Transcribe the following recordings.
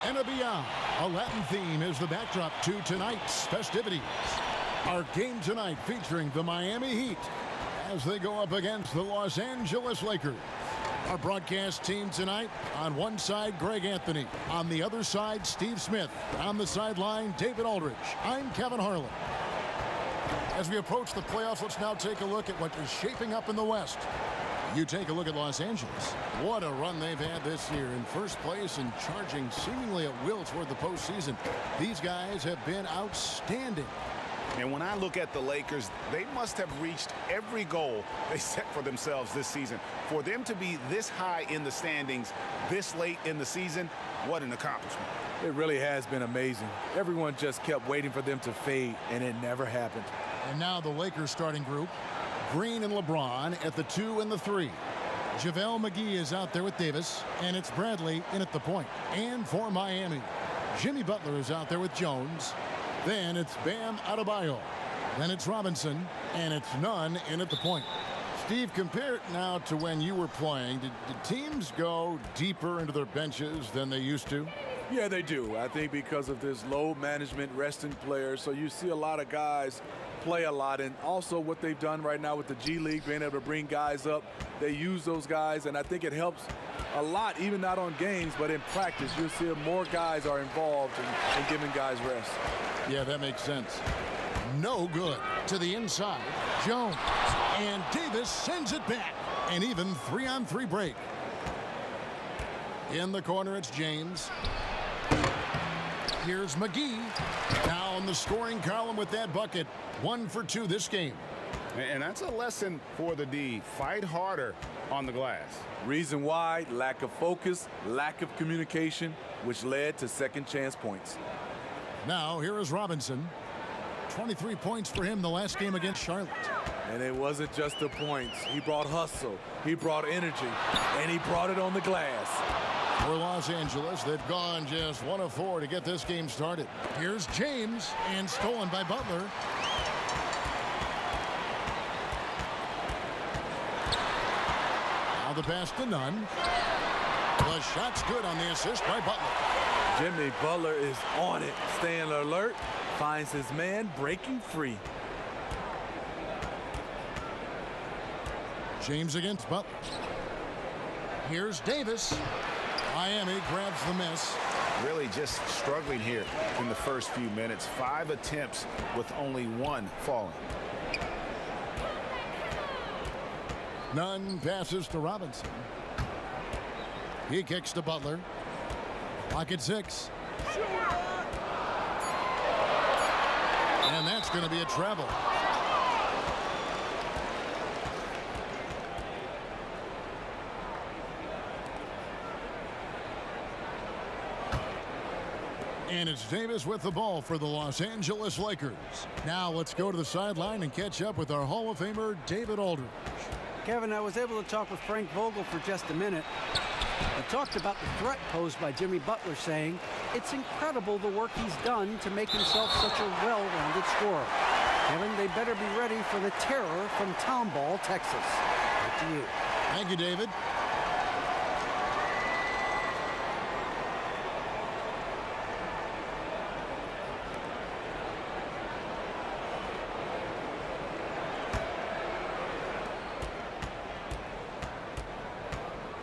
and a beyond. A Latin theme is the backdrop to tonight's festivities. Our game tonight featuring the Miami Heat as they go up against the Los Angeles Lakers. Our broadcast team tonight, on one side, Greg Anthony. On the other side, Steve Smith. On the sideline, David Aldridge. I'm Kevin Harlan. As we approach the playoffs, let's now take a look at what is shaping up in the West. You take a look at Los Angeles. What a run they've had this year, in first place and charging seemingly at will toward the postseason. These guys have been outstanding. And when I look at the Lakers, they must have reached every goal they set for themselves this season. For them to be this high in the standings this late in the season, what an accomplishment. It really has been amazing. Everyone just kept waiting for them to fade, and it never happened. And now the Lakers starting group. Green and LeBron at the 2 and the 3. JaVale McGee is out there with Davis, and it's Bradley in at the point. And for Miami, Jimmy Butler is out there with Jones. Then it's Bam Adebayo. Then it's Robinson, and it's Nunn in at the point. Steve, compare it now to when you were playing. Did teams go deeper into their benches than they used to? Yeah, they do. I think because of this load management, resting players, so you see a lot of guys play a lot. And also what they've done right now with the G League, being able to bring guys up, they use those guys, and I think it helps a lot, even not on games, but in practice. You'll see more guys are involved in giving guys rest. Yeah, that makes sense. No good. To the inside, Jones. And Davis sends it back. An even 3-on-3 break. In the corner, it's James. Here's McGee. Now in the scoring column with that bucket. 1 for 2 this game. And that's a lesson for the D. Fight harder on the glass. Reason why: lack of focus, lack of communication, which led to second chance points. Now here is Robinson. 23 points for him the last game against Charlotte. And it wasn't just the points. He brought hustle, he brought energy, and he brought it on the glass. For Los Angeles, they've gone just 1 of 4 to get this game started. Here's James, and stolen by Butler. Now the pass to Nunn. The shot's good on the assist by Butler. Jimmy Butler is on it, staying alert, finds his man breaking free. James against Butler. Here's Davis. Miami grabs the miss. Really just struggling here in the first few minutes. 5 attempts with only 1 falling. Nunn passes to Robinson. He kicks to Butler. Pocket 6. And that's going to be a travel. And it's Davis with the ball for the Los Angeles Lakers. Now let's go to the sideline and catch up with our Hall of Famer, David Aldridge. Kevin, I was able to talk with Frank Vogel for just a minute. He talked about the threat posed by Jimmy Butler, saying it's incredible the work he's done to make himself such a well-rounded scorer. Kevin, they better be ready for the terror from Tomball, Texas. Back to you. Thank you, David.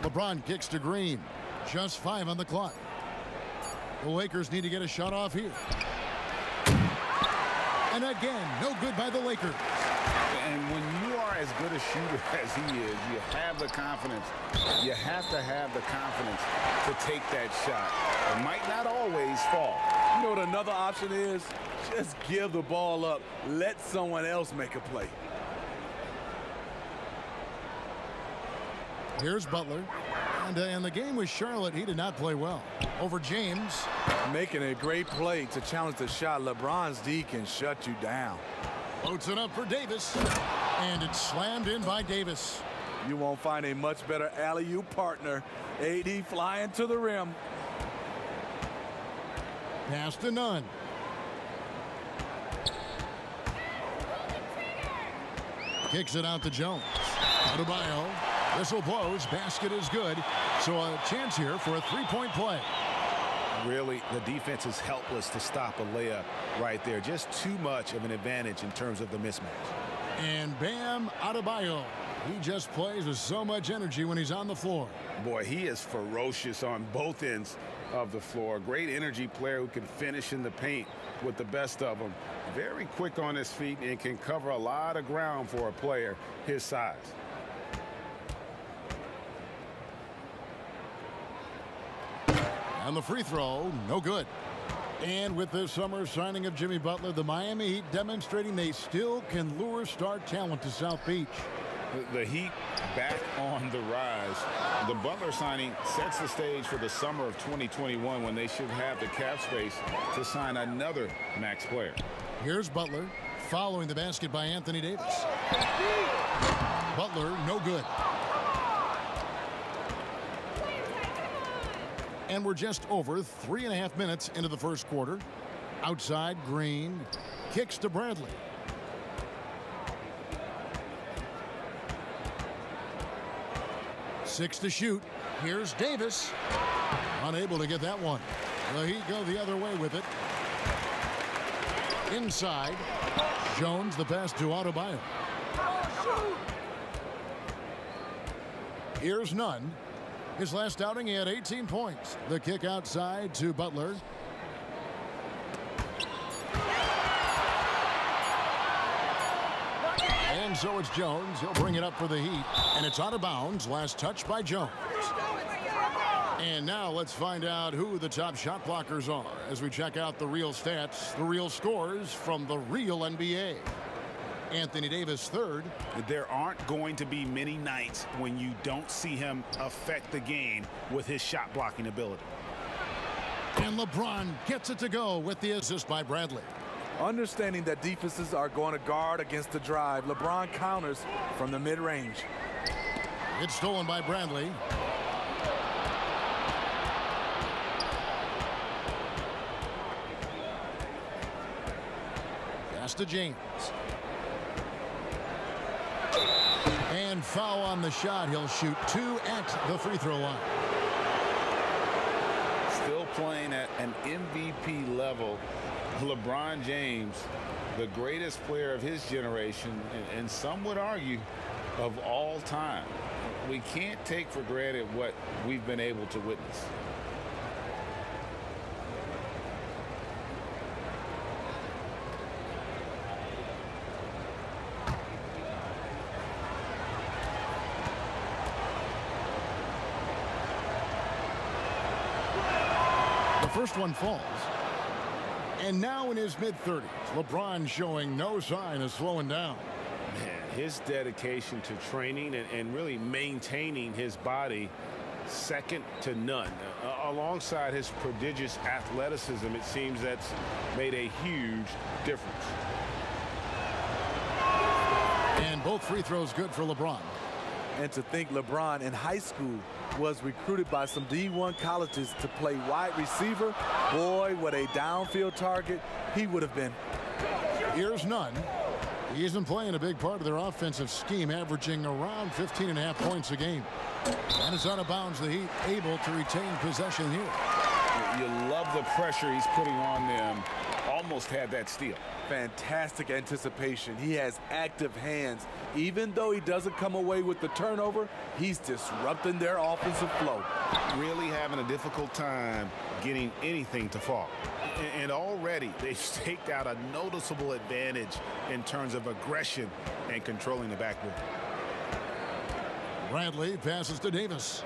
LeBron kicks to Green. Just 5 on the clock. The Lakers need to get a shot off here. And again, no good by the Lakers. And when you are as good a shooter as he is, you have the confidence. You have to have the confidence to take that shot. It might not always fall. You know what another option is? Just give the ball up. Let someone else make a play. Here's Butler. And in the game with Charlotte, he did not play well. Over James. Making a great play to challenge the shot. LeBron's D can shut you down. Floats it up for Davis. And it's slammed in by Davis. You won't find a much better alley-oop partner. AD flying to the rim. Pass to Nunn. Kicks it out to Jones. Adebayo. Whistle blows. Basket is good. So a chance here for a 3-point play. Really, the defense is helpless to stop a layup right there. Just too much of an advantage in terms of the mismatch. And Bam Adebayo. He just plays with so much energy when he's on the floor. Boy, he is ferocious on both ends of the floor. Great energy player who can finish in the paint with the best of them. Very quick on his feet and can cover a lot of ground for a player his size. And the free throw, no good. And with this summer signing of Jimmy Butler, the Miami Heat demonstrating they still can lure star talent to South Beach. The Heat back on the rise. The Butler signing sets the stage for the summer of 2021 when they should have the cap space to sign another max player. Here's Butler following the basket by Anthony Davis. Butler, no good. And we're just over 3.5 minutes into the first quarter. Outside, Green kicks to Bradley. Six to shoot. Here's Davis. Unable to get that one. The Heat go the other way with it. Inside. Jones, the pass to Adebayo. Here's Nunn. His last outing, he had 18 points. The kick outside to Butler. And so it's Jones. He'll bring it up for the Heat. And it's out of bounds. Last touch by Jones. And now let's find out who the top shot blockers are as we check out the real stats, the real scores from the real NBA. Anthony Davis third. There aren't going to be many nights when you don't see him affect the game with his shot blocking ability. And LeBron gets it to go with the assist by Bradley. Understanding that defenses are going to guard against the drive, LeBron counters from the mid-range. It's stolen by Bradley. Pass to James. And foul on the shot. He'll shoot 2 at the free throw line. Still playing at an MVP level. LeBron James, the greatest player of his generation, and some would argue of all time. We can't take for granted what we've been able to witness. The first one falls. And now in his mid-30s, LeBron showing no sign of slowing down. Man, his dedication to training and really maintaining his body, second to none. Alongside his prodigious athleticism, it seems that's made a huge difference. And both free throws good for LeBron. And to think LeBron in high school was recruited by some D1 colleges to play wide receiver. Boy, what a downfield target he would have been. Here's Nunn. He isn't playing a big part of their offensive scheme, averaging around 15.5 points a game. And it's out of bounds. The Heat able to retain possession here. You love the pressure he's putting on them. Almost had that steal. Fantastic anticipation. He has active hands. Even though he doesn't come away with the turnover, he's disrupting their offensive flow. Really having a difficult time getting anything to fall. And already they've staked out a noticeable advantage in terms of aggression and controlling the backboard. Bradley passes to Davis.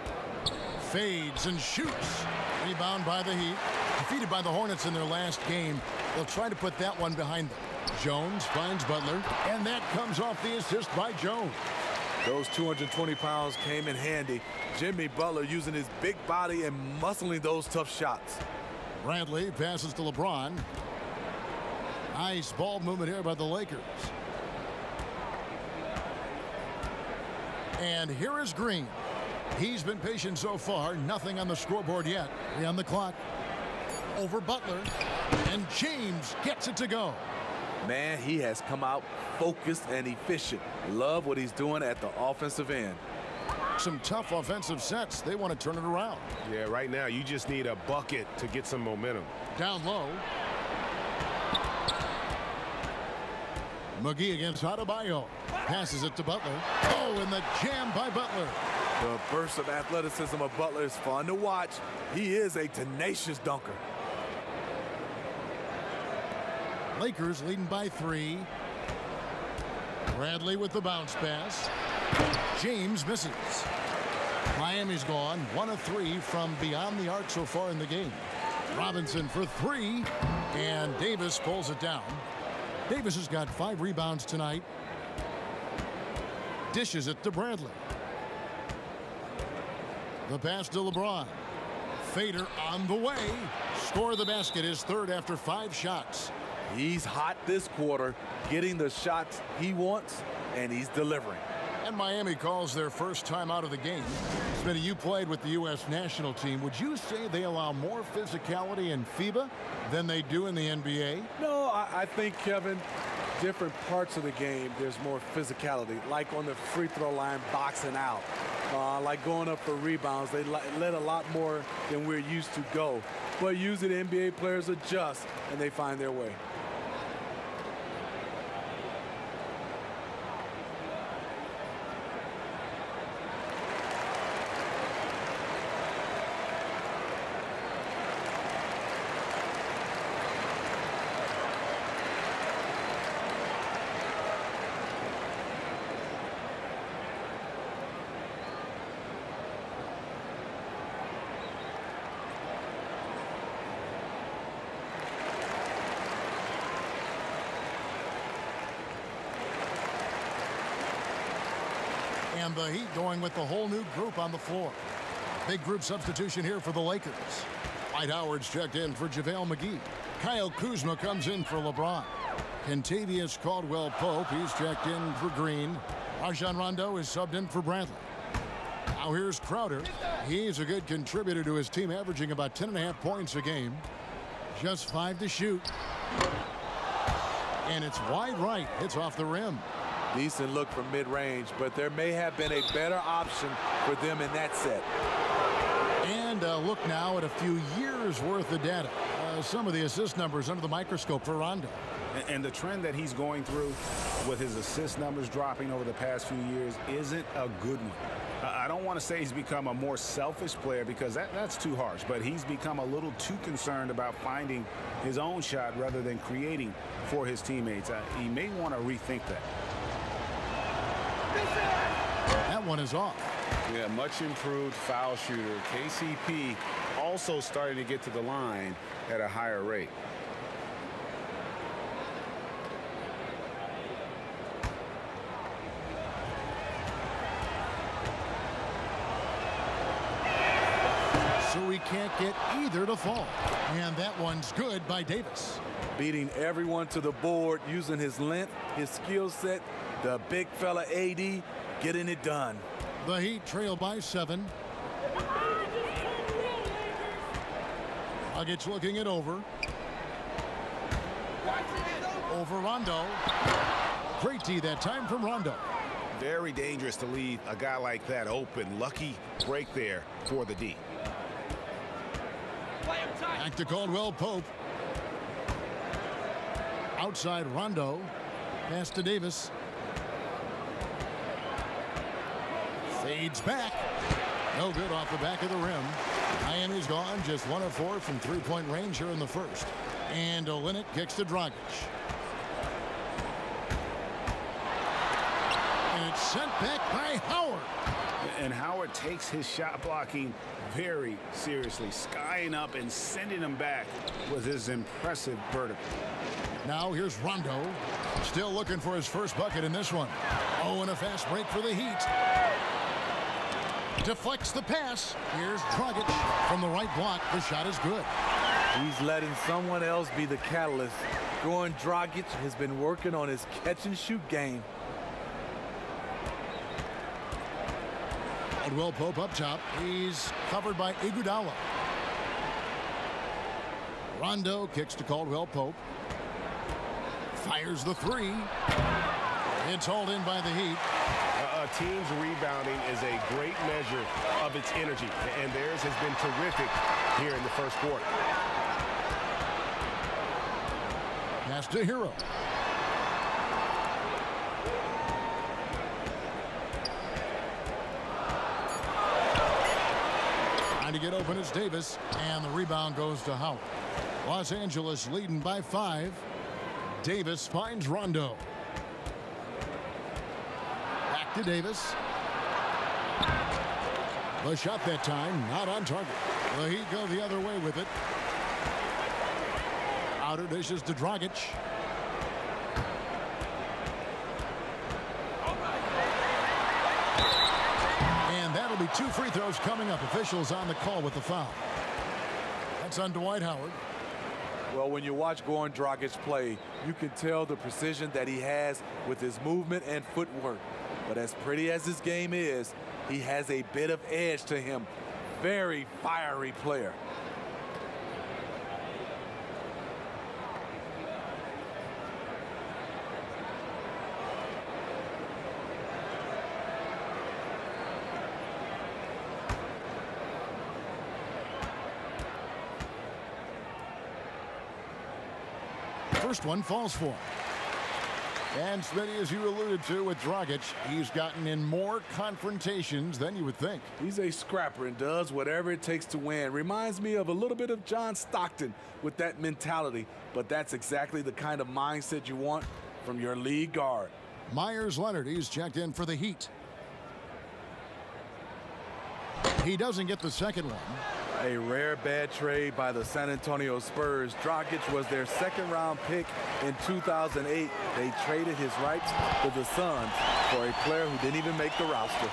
Fades and shoots. Rebound by the Heat. Defeated by the Hornets in their last game. They'll try to put that one behind them. Jones finds Butler, and that comes off the assist by Jones. Those 220 pounds came in handy. Jimmy Butler using his big body and muscling those tough shots. Bradley passes to LeBron. Nice ball movement here by the Lakers. And here is Green. He's been patient so far. Nothing on the scoreboard yet. 3 on the clock. Over Butler. And James gets it to go. Man, he has come out focused and efficient. Love what he's doing at the offensive end. Some tough offensive sets. They want to turn it around. Yeah, right now you just need a bucket to get some momentum. Down low. McGee against Adebayo. Passes it to Butler. Oh, and the jam by Butler. The burst of athleticism of Butler is fun to watch. He is a tenacious dunker. Lakers leading by 3. Bradley with the bounce pass. James misses. Miami's gone 1 of 3 from beyond the arc so far in the game. Robinson for 3, and Davis pulls it down. Davis has got 5 rebounds tonight. Dishes it to Bradley. The pass to LeBron. Fader on the way. Score the basket, his 3rd after 5 shots. He's hot this quarter, getting the shots he wants, and he's delivering. And Miami calls their first time out of the game. Smitty, you played with the U.S. national team. Would you say they allow more physicality in FIBA than they do in the NBA? No, I think, Kevin, different parts of the game, there's more physicality. Like on the free throw line, boxing out. Like going up for rebounds, they let a lot more than we're used to go. But usually the NBA players adjust, and they find their way. And the Heat going with the whole new group on the floor. Big group substitution here for the Lakers. Dwight Howard's checked in for JaVale McGee. Kyle Kuzma comes in for LeBron. Kentavious Caldwell-Pope, he's checked in for Green. Rajon Rondo is subbed in for Bradley. Now here's Crowder. He's a good contributor to his team, averaging about 10.5 points a game. Just 5 to shoot. And it's wide right. Hits off the rim. Decent look from mid-range, but there may have been a better option for them in that set. And look now at a few years worth of data. Some of the assist numbers under the microscope for Rondo. And the trend that he's going through with his assist numbers dropping over the past few years isn't a good one. I don't want to say he's become a more selfish player because that's too harsh, but he's become a little too concerned about finding his own shot rather than creating for his teammates. He may want to rethink that. That one is off. Yeah, much improved foul shooter. KCP also starting to get to the line at a higher rate. So he can't get either to fall. And that one's good by Davis. Beating everyone to the board, using his length, his skill set, the big fella AD, getting it done. The Heat trail by 7. Nuggets looking it over. Over Rondo. Great D that time from Rondo. Very dangerous to leave a guy like that open. Lucky break there for the D. Back to Caldwell-Pope. Outside Rondo. Pass to Davis. Fades back. No good off the back of the rim. Miami's gone just 1 of 4 from three-point range here in the first. And Olynyk kicks to Dragic. And it's sent back by Howard. And Howard takes his shot blocking very seriously, skying up and sending him back with his impressive vertical. Now here's Rondo. Still looking for his first bucket in this one. Oh, and a fast break for the Heat. Deflects the pass. Here's Dragic from the right block. The shot is good. He's letting someone else be the catalyst. Goran Dragic has been working on his catch-and-shoot game. Caldwell-Pope up top. He's covered by Iguodala. Rondo kicks to Caldwell-Pope. Fires the 3. It's hauled in by the Heat. A team's rebounding is a great measure of its energy, and theirs has been terrific here in the first quarter. Pass to Hero. Trying to get open is Davis, and the rebound goes to Howard. Los Angeles leading by 5. Davis finds Rondo. Back to Davis. The shot that time not on target. The Heat go the other way with it. Outer dishes to Dragic. And that'll be 2 free throws coming up. Officials on the call with the foul. That's on Dwight Howard. Well, when you watch Goran Dragic play, you can tell the precision that he has with his movement and footwork. But as pretty as his game is, he has a bit of edge to him. Very fiery player. First one falls for him. And Smitty, as you alluded to with Dragic, he's gotten in more confrontations than you would think. He's a scrapper and does whatever it takes to win. Reminds me of a little bit of John Stockton with that mentality, but that's exactly the kind of mindset you want from your lead guard. Myers Leonard, he's checked in for the Heat. He doesn't get the second one. A rare bad trade by the San Antonio Spurs. Dragic was their second-round pick in 2008. They traded his rights to the Suns for a player who didn't even make the roster.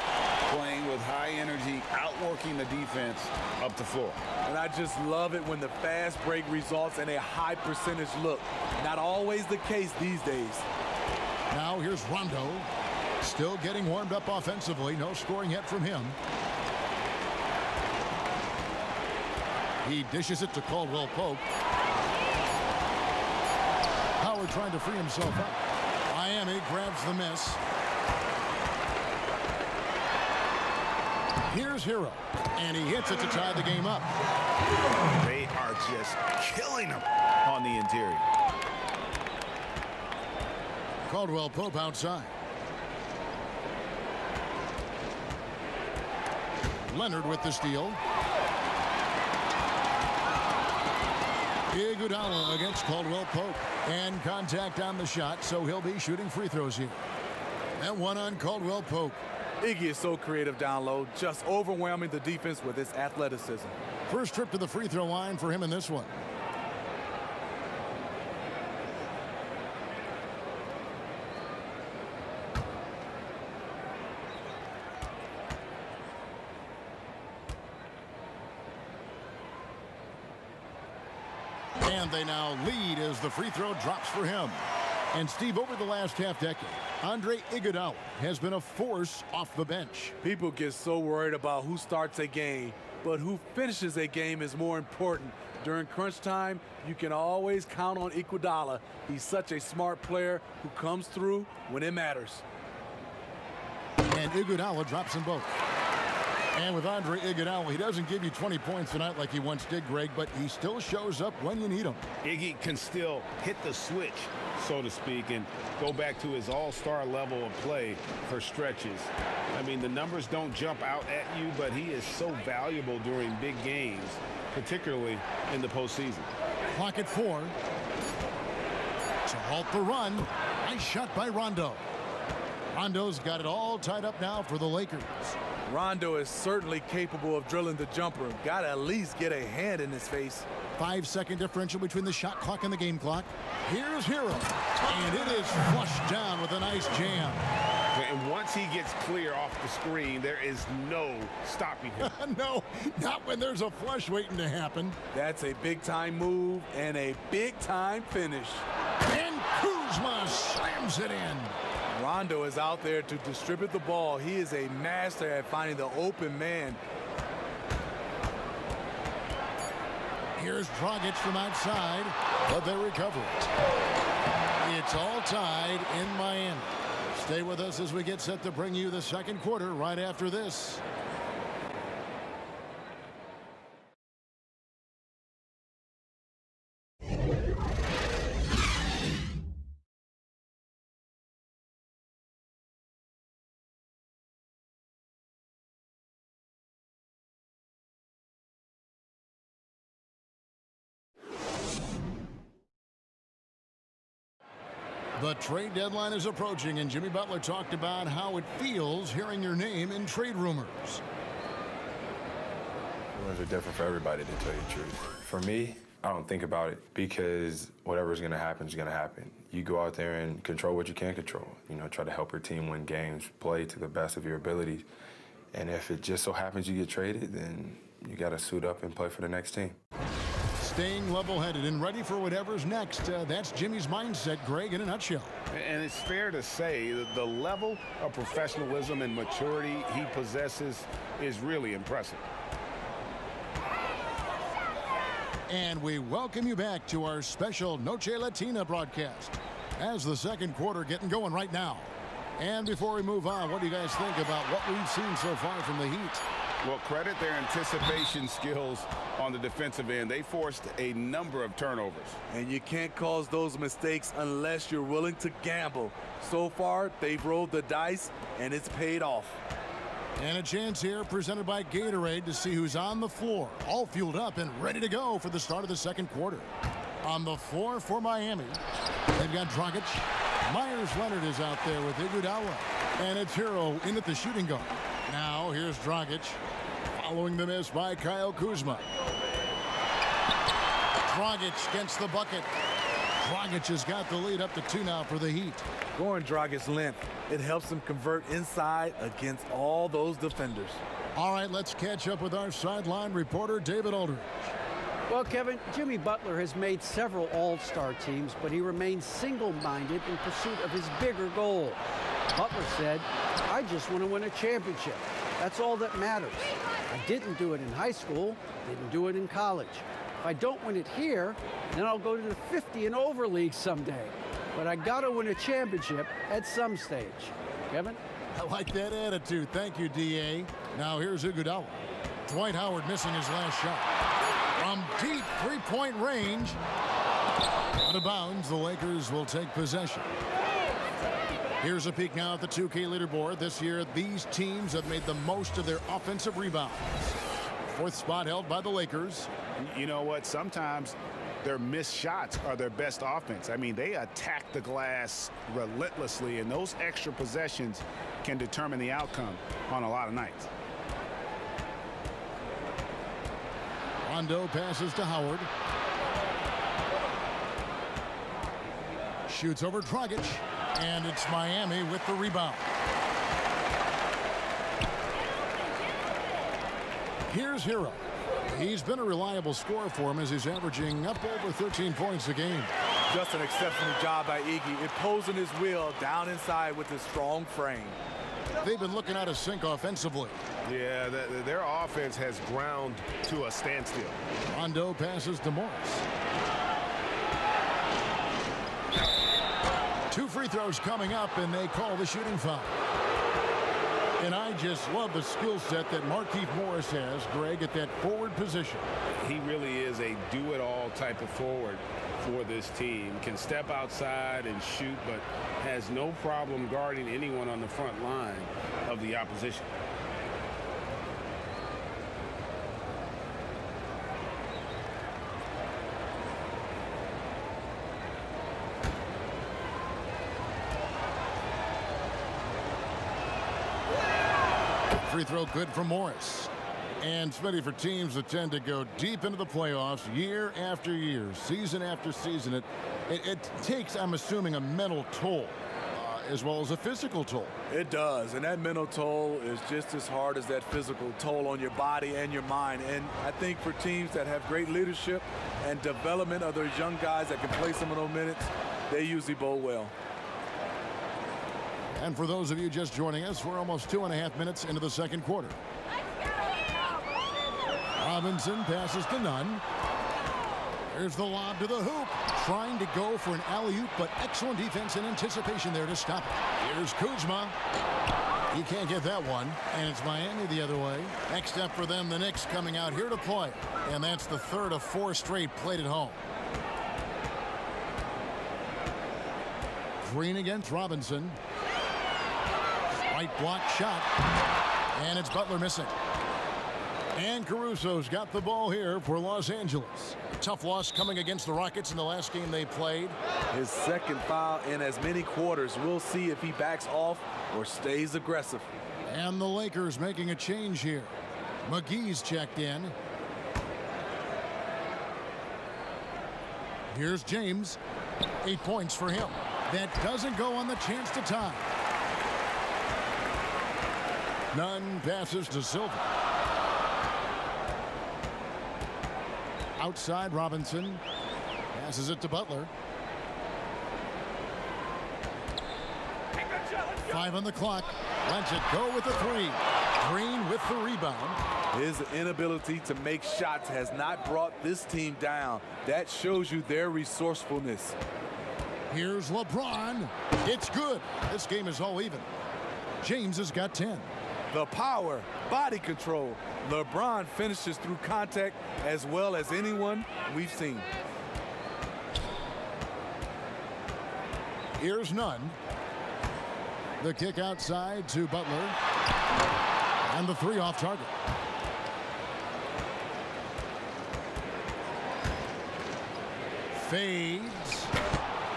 Playing with high energy, outworking the defense up the floor. And I just love it when the fast break results in a high percentage look. Not always the case these days. Now here's Rondo. Still getting warmed up offensively. No scoring yet from him. He dishes it to Caldwell Pope. Howard trying to free himself up. Miami grabs the miss. Here's Hero, and he hits it to tie the game up. They are just killing him on the interior. Caldwell Pope outside. Leonard with the steal. Iguodala against Caldwell Pope. And contact on the shot, so he'll be shooting free throws here. And one on Caldwell Pope. Iggy is so creative down low, just overwhelming the defense with his athleticism. First trip to the free throw line for him in this one. And they now lead as the free throw drops for him. And Steve, over the last half decade, Andre Iguodala has been a force off the bench. People get so worried about who starts a game, but who finishes a game is more important. During crunch time, you can always count on Iguodala. He's such a smart player who comes through when it matters. And Iguodala drops them both. And with Andre Iguodala, he doesn't give you 20 points tonight like he once did, Greg, but he still shows up when you need him. Iggy can still hit the switch, so to speak, and go back to his all-star level of play for stretches. I mean, the numbers don't jump out at you, but he is so valuable during big games, particularly in the postseason. Clock at 4. To halt the run. Nice shot by Rondo. Rondo's got it all tied up now for the Lakers. Rondo is certainly capable of drilling the jumper. Got to at least get a hand in his face. 5-second differential between the shot clock and the game clock. Here's Hero. And it is flushed down with a nice jam. And once he gets clear off the screen, there is no stopping him. No, not when there's a flush waiting to happen. That's a big-time move and a big-time finish. And Kuzma slams it in. Rondo is out there to distribute the ball. He is a master at finding the open man. Here's Dragic from outside, but they recover it. It's all tied in Miami. Stay with us as we get set to bring you the second quarter right after this. The trade deadline is approaching, and Jimmy Butler talked about how it feels hearing your name in trade rumors. Rumors are different for everybody, to tell you the truth. For me, I don't think about it because whatever's going to happen is going to happen. You go out there and control what you can control. You know, try to help your team win games, play to the best of your abilities. And if it just so happens you get traded, then you got to suit up and play for the next team. Staying level-headed and ready for whatever's next. That's Jimmy's mindset, Greg, in a nutshell. And it's fair to say that the level of professionalism and maturity he possesses is really impressive. And we welcome you back to our special Noche Latina broadcast as the second quarter getting going right now. And before we move on, what do you guys think about what we've seen so far from the Heat? Well, credit their anticipation skills on the defensive end. They forced a number of turnovers. And you can't cause those mistakes unless you're willing to gamble. So far, they've rolled the dice, and it's paid off. And a chance here presented by Gatorade to see who's on the floor, all fueled up and ready to go for the start of the second quarter. On the floor for Miami, they've got Dragic. Myers Leonard is out there with Iguodala. And it's Hero in at the shooting guard. Now here's Dragic, following the miss by Kyle Kuzma. Dragic gets the bucket. Dragic has got the lead up to 2 now for the Heat. Going Dragic's length, it helps him convert inside against all those defenders. All right, let's catch up with our sideline reporter, David Aldridge. Well, Kevin, Jimmy Butler has made several all-star teams, but he remains single-minded in pursuit of his bigger goal. Butler said, "I just want to win a championship. That's all that matters. I didn't do it in high school, didn't do it in college. If I don't win it here, then I'll go to the 50 and over league someday. But I got to win a championship at some stage." Kevin? I like that attitude. Thank you, D.A. Now here's Iguodala. Dwight Howard missing his last shot. From deep three-point range. Out of bounds, the Lakers will take possession. Here's a peek now at the 2K leaderboard. This year, these teams have made the most of their offensive rebounds. Fourth spot held by the Lakers. You know what? Sometimes their missed shots are their best offense. I mean, they attack the glass relentlessly, and those extra possessions can determine the outcome on a lot of nights. Rondo passes to Howard. Shoots over Dragic. And it's Miami with the rebound. Here's Hero. He's been a reliable scorer for him as he's averaging up over 13 points a game. Just an exceptional job by Iggy, imposing his will down inside with his strong frame. They've been looking out of sync offensively. Yeah, their offense has ground to a standstill. Rondo passes to Morris. 2 free throws coming up, and they call the shooting foul. And I just love the skill set that Markieff Morris has, Greg, at that forward position. He really is a do-it-all type of forward for this team. Can step outside and shoot, but has no problem guarding anyone on the front line of the opposition. Free throw good for Morris. And Smitty, for teams that tend to go deep into the playoffs year after year, season after season, it takes, I'm assuming, a mental toll as well as a physical toll. It does, and that mental toll is just as hard as that physical toll on your body and your mind. And I think for teams that have great leadership and development of those young guys that can play some of those minutes, they usually bowl well. And for those of you just joining us, we're almost 2.5 minutes into the second quarter. Robinson passes to Nunn. There's the lob to the hoop. Trying to go for an alley-oop, but excellent defense and anticipation there to stop it. Here's Kuzma. He can't get that one, and it's Miami the other way. Next up for them, the Knicks coming out here to play, and that's the third of 4 straight played at home. Green against Robinson. Right block shot, and it's Butler missing. And Caruso's got the ball here for Los Angeles. Tough loss coming against the Rockets in the last game they played. His second foul in as many quarters. We'll see if he backs off or stays aggressive. And the Lakers making a change here. McGee's checked in. Here's James. 8 points for him. That doesn't go on the chance to tie. Nunn passes to Silva. Outside Robinson. Passes it to Butler. 5 on the clock. Lets it go with the 3. Green with the rebound. His inability to make shots has not brought this team down. That shows you their resourcefulness. Here's LeBron. It's good. This game is all even. James has got 10. The power, body control. LeBron finishes through contact as well as anyone we've seen. Here's Nunn. The kick outside to Butler. And the 3 off target. Fades.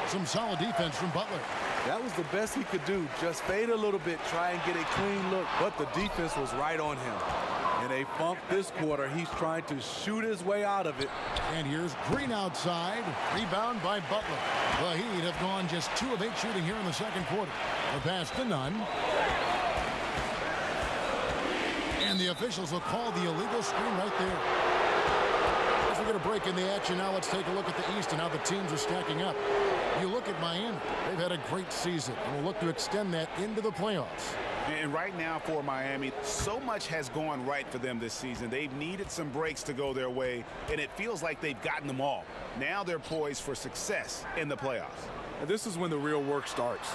Some solid defense from Butler. That was the best he could do. Just fade a little bit, try and get a clean look. But the defense was right on him. In a funk this quarter, he's trying to shoot his way out of it. And here's Green outside. Rebound by Butler. The Heat have gone just 2 of 8 shooting here in the second quarter. The pass to Nunn. And the officials will call the illegal screen right there. As we get a break in the action, now let's take a look at the East and how the teams are stacking up. You look at Miami. They've had a great season and will look to extend that into the playoffs. And right now for Miami, so much has gone right for them this season. They've needed some breaks to go their way, and it feels like they've gotten them all. Now they're poised for success in the playoffs. And this is when the real work starts.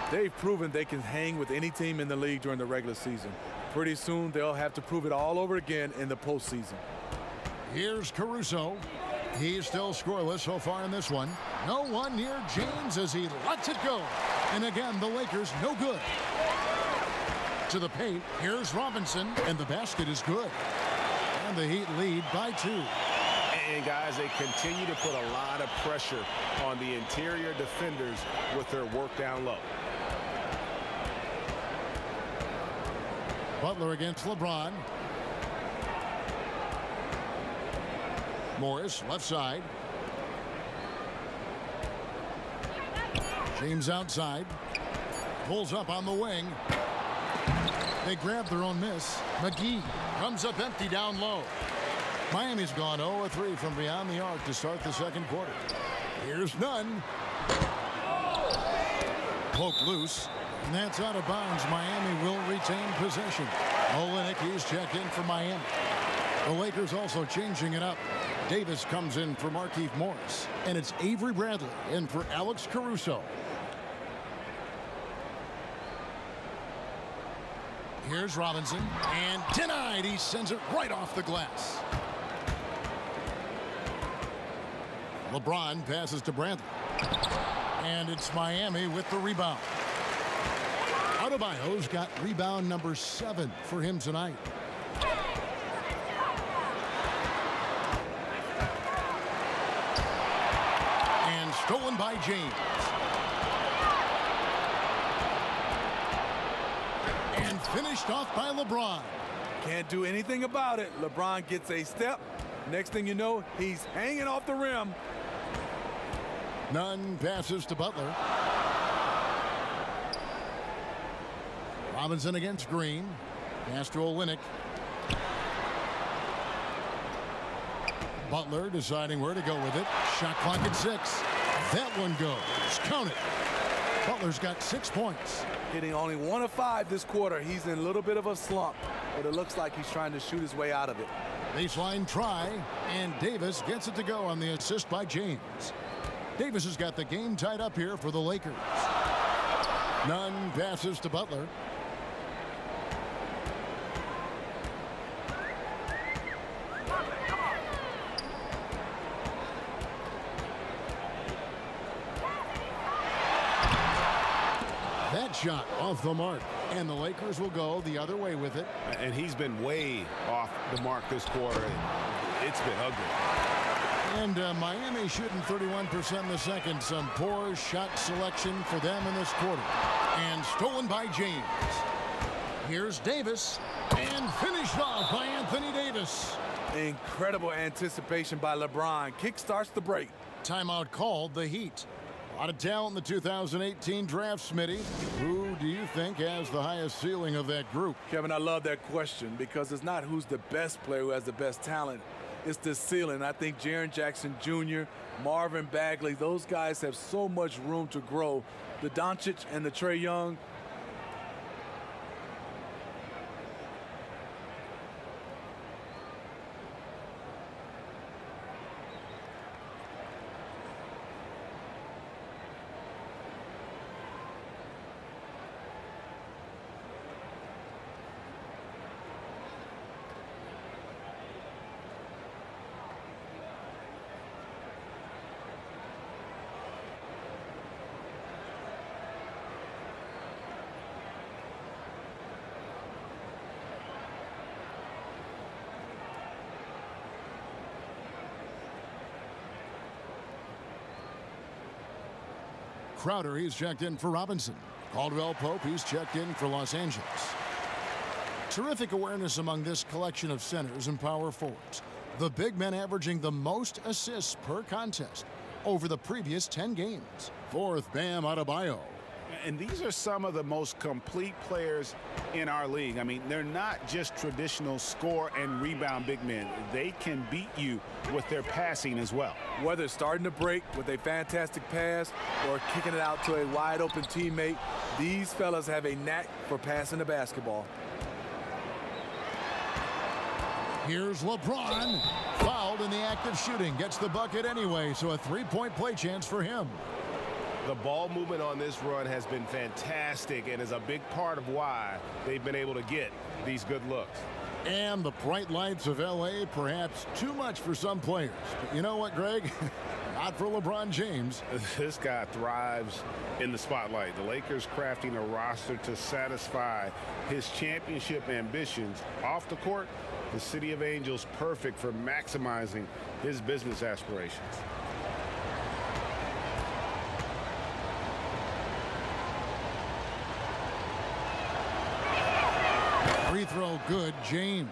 They've proven they can hang with any team in the league during the regular season. Pretty soon, they'll have to prove it all over again in the postseason. Here's Caruso. He's still scoreless so far in this one. No one near James as he lets it go. And again, the Lakers no good. To the paint, here's Robinson, and the basket is good. And the Heat lead by 2. And guys, they continue to put a lot of pressure on the interior defenders with their work down low. Butler against LeBron. Morris, left side. James outside. Pulls up on the wing. They grab their own miss. McGee comes up empty down low. Miami's gone 0-3 from beyond the arc to start the second quarter. Here's Nunn. Poked loose. And that's out of bounds. Miami will retain possession. Olynyk, he's checked in for Miami. The Lakers also changing it up. Davis comes in for Markieff Morris. And it's Avery Bradley in for Alex Caruso. Here's Robinson. And denied. He sends it right off the glass. LeBron passes to Bradley. And it's Miami with the rebound. Adebayo's got rebound number 7 for him tonight. And stolen by James. And finished off by LeBron. Can't do anything about it. LeBron gets a step. Next thing you know, he's hanging off the rim. Nunn passes to Butler. Robinson against Green. Pass to Olynyk. Butler deciding where to go with it. Shot clock at 6. That one goes. Count it. Butler's got 6 points. Hitting only 1 of 5 this quarter. He's in a little bit of a slump, but it looks like he's trying to shoot his way out of it. Baseline try, and Davis gets it to go on the assist by James. Davis has got the game tied up here for the Lakers. Nunn passes to Butler. That shot off the mark, and the Lakers will go the other way with it. And he's been way off the mark this quarter. It's been ugly. And Miami shooting 31% in the second. Some poor shot selection for them in this quarter. And stolen by James. Here's Davis, and finished off by Anthony Davis. Incredible anticipation by LeBron. Kickstarts the break. Timeout called the Heat. A lot of talent in the 2018 draft, Smitty. Who do you think has the highest ceiling of that group? Kevin, I love that question because it's not who's the best player who has the best talent. It's the ceiling. I think Jaren Jackson Jr., Marvin Bagley, those guys have so much room to grow. The Doncic and the Trae Young. Crowder, he's checked in for Robinson. Caldwell Pope, he's checked in for Los Angeles. Terrific awareness among this collection of centers and power forwards. The big men averaging the most assists per contest over the previous 10 games. Fourth, Bam Adebayo. And these are some of the most complete players in our league. I mean, they're not just traditional score and rebound big men. They can beat you with their passing as well. Whether starting to break with a fantastic pass or kicking it out to a wide open teammate, these fellas have a knack for passing the basketball. Here's LeBron. Fouled in the act of shooting. Gets the bucket anyway, so a three-point play chance for him. The ball movement on this run has been fantastic and is a big part of why they've been able to get these good looks. And the bright lights of L.A. perhaps too much for some players. But you know what, Greg? Not for LeBron James. This guy thrives in the spotlight. The Lakers crafting a roster to satisfy his championship ambitions. Off the court, the City of Angels perfect for maximizing his business aspirations. Free throw good, James.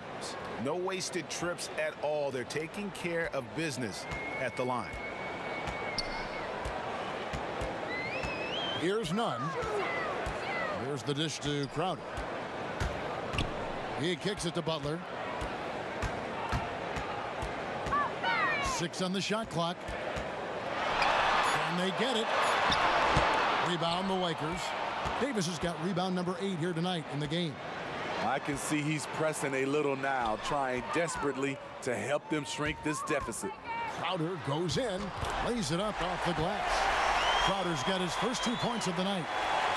No wasted trips at all. They're taking care of business at the line. Here's Nunn. Here's the dish to Crowder. He kicks it to Butler. 6 on the shot clock. And they get it. Rebound the Lakers. Davis has got rebound number 8 here tonight in the game. I can see he's pressing a little now, trying desperately to help them shrink this deficit. Crowder goes in, lays it up off the glass. Crowder's got his first 2 points of the night.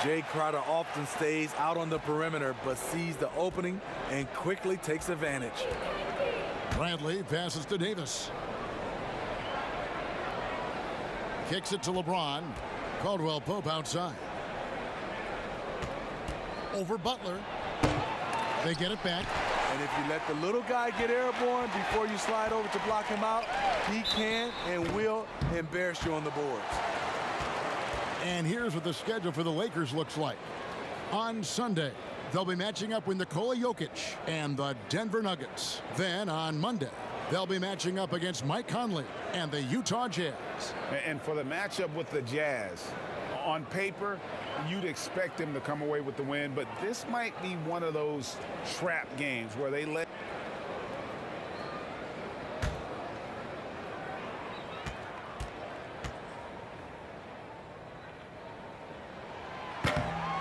Jay Crowder often stays out on the perimeter, but sees the opening and quickly takes advantage. Bradley passes to Davis. Kicks it to LeBron. Caldwell Pope outside. Over Butler. They get it back. And if you let the little guy get airborne before you slide over to block him out, he can and will embarrass you on the boards. And here's what the schedule for the Lakers looks like. On Sunday, they'll be matching up with Nikola Jokic and the Denver Nuggets. Then on Monday, they'll be matching up against Mike Conley and the Utah Jazz. And for the matchup with the Jazz, on paper, you'd expect them to come away with the win, but this might be one of those trap games where they let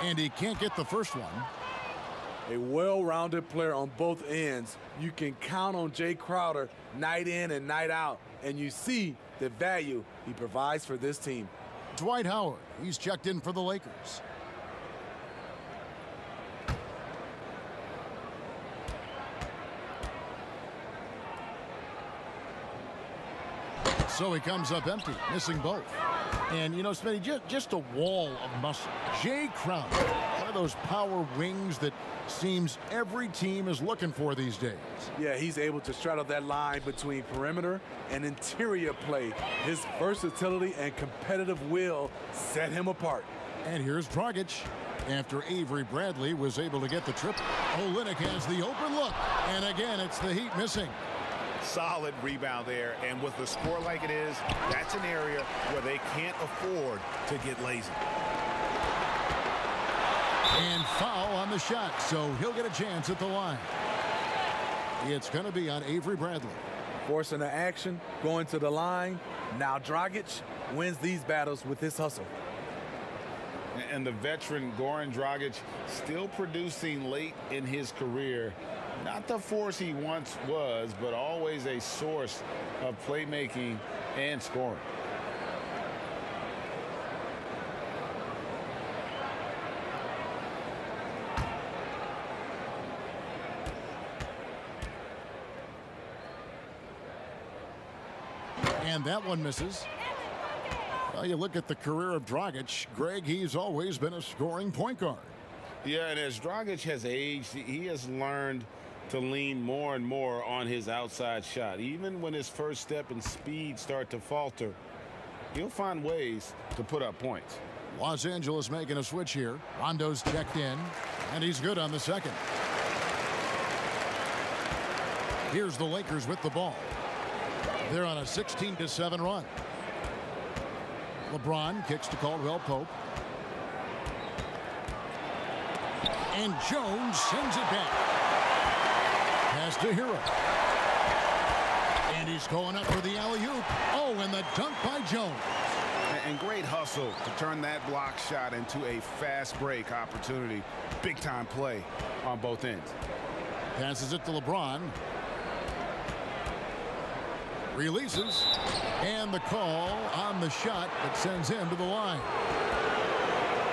And he can't get the first one. A well-rounded player on both ends. You can count on Jay Crowder night in and night out, and you see the value he provides for this team. Dwight Howard, he's checked in for the Lakers. So he comes up empty, missing both. And, you know, Smitty, just a wall of muscle. Jay Crowder, one of those power wings that seems every team is looking for these days. Yeah, he's able to straddle that line between perimeter and interior play. His versatility and competitive will set him apart. And here's Dragic. After Avery Bradley was able to get the triple, Olynyk has the open look. And again, it's the Heat missing. Solid rebound there, and with the score like it is, that's an area where they can't afford to get lazy. And foul on the shot, so he'll get a chance at the line. It's going to be on Avery Bradley. Forcing the action, going to the line. Now Dragic wins these battles with his hustle. And the veteran Goran Dragic still producing late in his career. Not the force he once was, but always a source of playmaking and scoring. And that one misses. Well, you look at the career of Dragic, Greg, he's always been a scoring point guard. Yeah, and as Dragic has aged, he has learned to lean more and more on his outside shot. Even when his first step and speed start to falter, he'll find ways to put up points. Los Angeles making a switch here. Rondo's checked in, and he's good on the second. Here's the Lakers with the ball. They're on a 16-7 run. LeBron kicks to Caldwell Pope. And Jones sends it back. Pass to Hero. And he's going up for the alley-oop. Oh, and the dunk by Jones. And great hustle to turn that block shot into a fast break opportunity. Big time play on both ends. Passes it to LeBron. Releases. And the call on the shot that sends him to the line.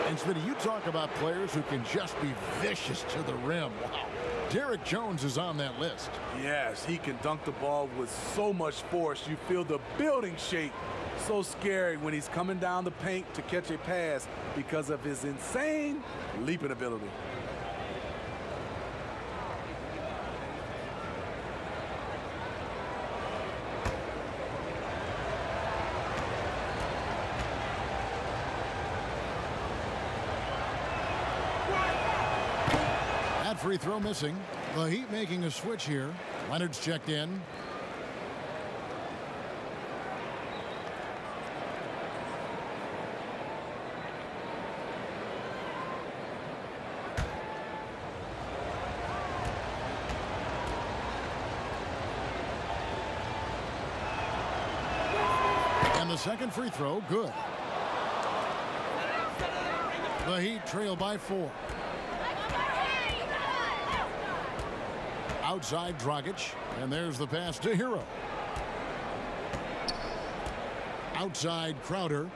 And Smitty, you talk about players who can just be vicious to the rim. Wow. Derrick Jones is on that list. Yes, he can dunk the ball with so much force. You feel the building shake. So scary when he's coming down the paint to catch a pass because of his insane leaping ability. Free throw missing. The Heat making a switch here. Leonard's checked in. And the second free throw, good. The Heat trail by 4. Outside Dragic, and there's the pass to Hero. Outside Crowder.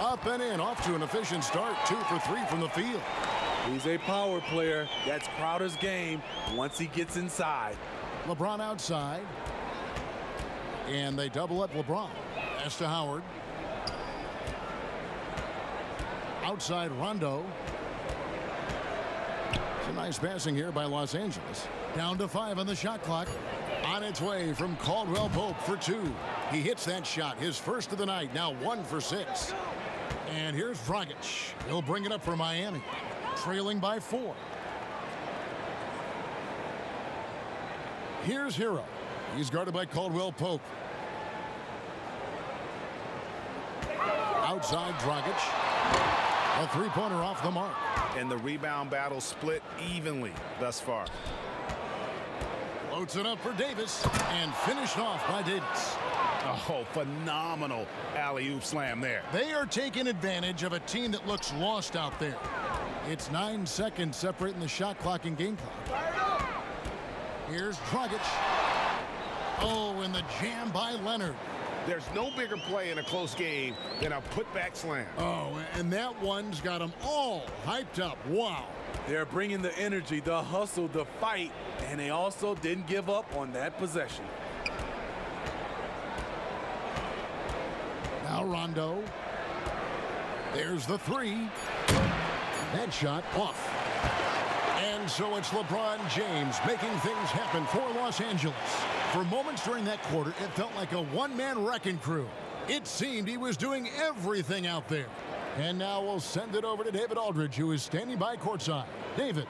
Up and in, off to an efficient start. 2 for 3 from the field. He's a power player. That's Crowder's game once he gets inside. LeBron outside. And they double up LeBron. Pass to Howard. Outside Rondo. Nice passing here by Los Angeles. Down to 5 on the shot clock. On its way from Caldwell Pope for 2. He hits that shot, his first of the night, now 1 for 6. And here's Dragic. He'll bring it up for Miami, trailing by 4. Here's Hero. He's guarded by Caldwell Pope. Outside Dragic. A three-pointer off the mark. And the rebound battle split evenly thus far. Floats it up for Davis and finished off by Davis. Oh, phenomenal alley-oop slam there. They are taking advantage of a team that looks lost out there. It's 9 seconds separating the shot clock and game clock. Here's Dragic. Oh, and the jam by Leonard. There's no bigger play in a close game than a putback slam. Oh, and that one's got them all hyped up. Wow. They're bringing the energy, the hustle, the fight, and they also didn't give up on that possession. Now Rondo. There's the three. That shot off. And so it's LeBron James making things happen for Los Angeles. For moments during that quarter, it felt like a one-man wrecking crew. It seemed he was doing everything out there. And now we'll send it over to David Aldridge, who is standing by courtside. David.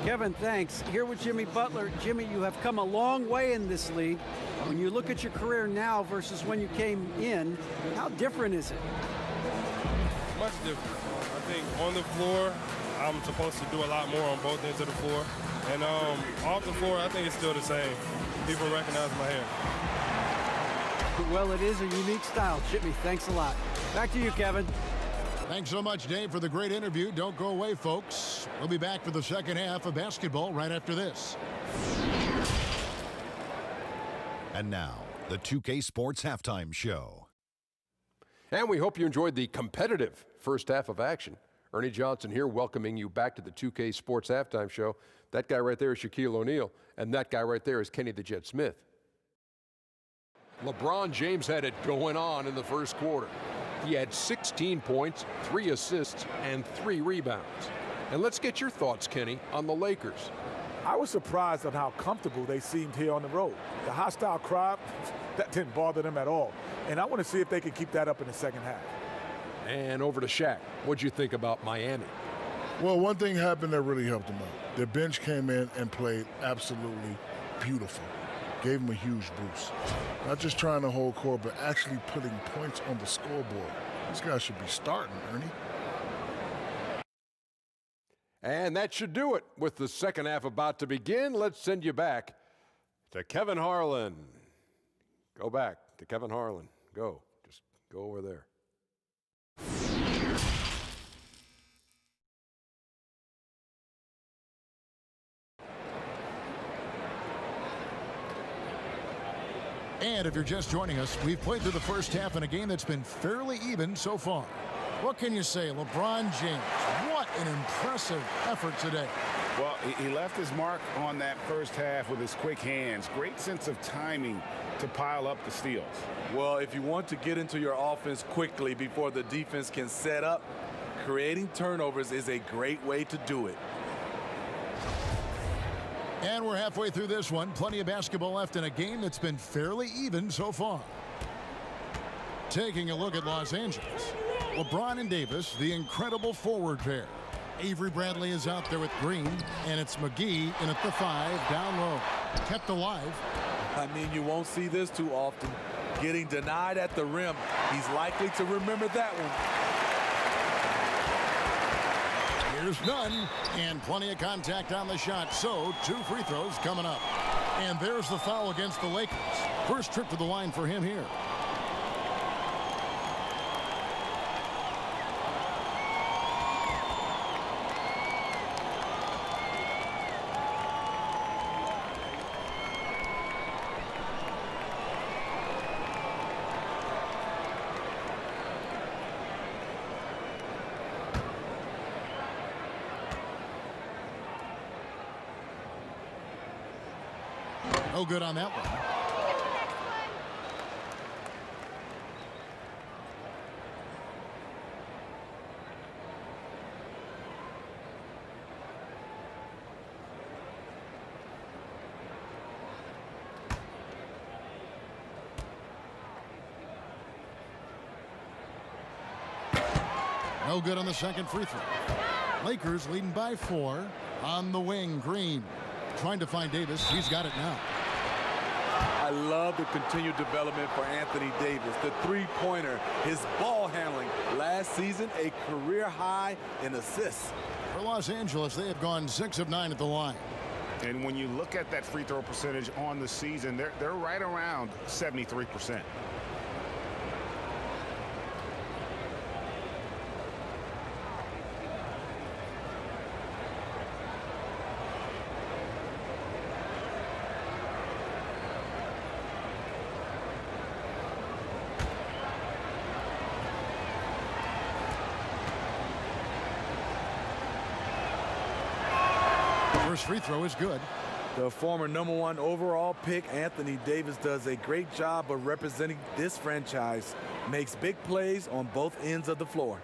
Kevin, thanks. Here with Jimmy Butler. Jimmy, you have come a long way in this league. When you look at your career now versus when you came in, how different is it? Much different. I think on the floor, I'm supposed to do a lot more on both ends of the floor. And off the floor, I think it's still the same. People recognize my hair. Well, it is a unique style. Jimmy, thanks a lot. Back to you, Kevin. Thanks so much, Dave, for the great interview. Don't go away, folks. We'll be back for the second half of basketball right after this. And now, the 2K Sports Halftime Show. And we hope you enjoyed the competitive first half of action. Ernie Johnson here welcoming you back to the 2K Sports Halftime Show. That guy right there is Shaquille O'Neal, and that guy right there is Kenny the Jet Smith. LeBron James had it going on in the first quarter. He had 16 points, 3 assists, and 3 rebounds. And let's get your thoughts, Kenny, on the Lakers. I was surprised at how comfortable they seemed here on the road. The hostile crowd, that didn't bother them at all. And I want to see if they can keep that up in the second half. And over to Shaq. What'd you think about Miami? Well, one thing happened that really helped them out. Their bench came in and played absolutely beautiful. Gave them a huge boost. Not just trying to hold court, but actually putting points on the scoreboard. These guys should be starting, Ernie. And that should do it. With the second half about to begin, let's send you back to Kevin Harlan. Go back to Kevin Harlan. Go. Just go over there. And if you're just joining us, we've played through the first half in a game that's been fairly even so far. What can you say? LeBron James, what an impressive effort today. Well, he left his mark on that first half with his quick hands. Great sense of timing to pile up the steals. Well, if you want to get into your offense quickly before the defense can set up, creating turnovers is a great way to do it. And we're halfway through this one. Plenty of basketball left in a game that's been fairly even so far. Taking a look at Los Angeles. LeBron and Davis, the incredible forward pair. Avery Bradley is out there with Green, and it's McGee in at the 5, down low. Kept alive. I mean, you won't see this too often. Getting denied at the rim. He's likely to remember that one. Here's none, and plenty of contact on the shot, so 2 free throws coming up. And there's the foul against the Lakers. First trip to the line for him here. No good on that one. No good on the second free throw. Lakers leading by 4. On the wing, Green. Trying to find Davis. He's got it now. I love the continued development for Anthony Davis. The three-pointer, his ball handling. Last season, a career high in assists. For Los Angeles, they have gone 6 of 9 at the line. And when you look at that free throw percentage on the season, they're right around 73%. First free throw is good. The former #1 overall pick, Anthony Davis, does a great job of representing this franchise. Makes big plays on both ends of the floor.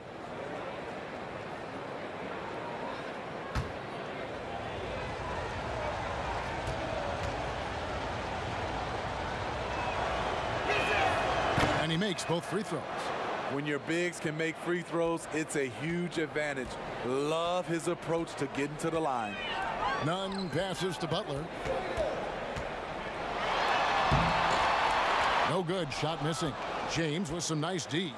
And he makes both free throws. When your bigs can make free throws, it's a huge advantage. Love his approach to getting to the line. Nunn passes to Butler. No good. Shot missing. James with some nice D.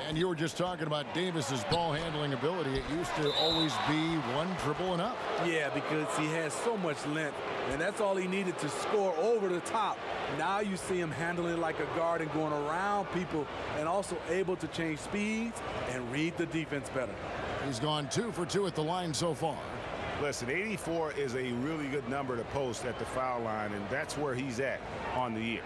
And you were just talking about Davis's ball handling ability. It used to always be one dribble and up. Yeah, because he has so much length, and that's all he needed to score over the top. Now you see him handling it like a guard and going around people, and also able to change speeds and read the defense better. He's gone 2 for 2 at the line so far. Listen, 84 is a really good number to post at the foul line, and that's where he's at on the year.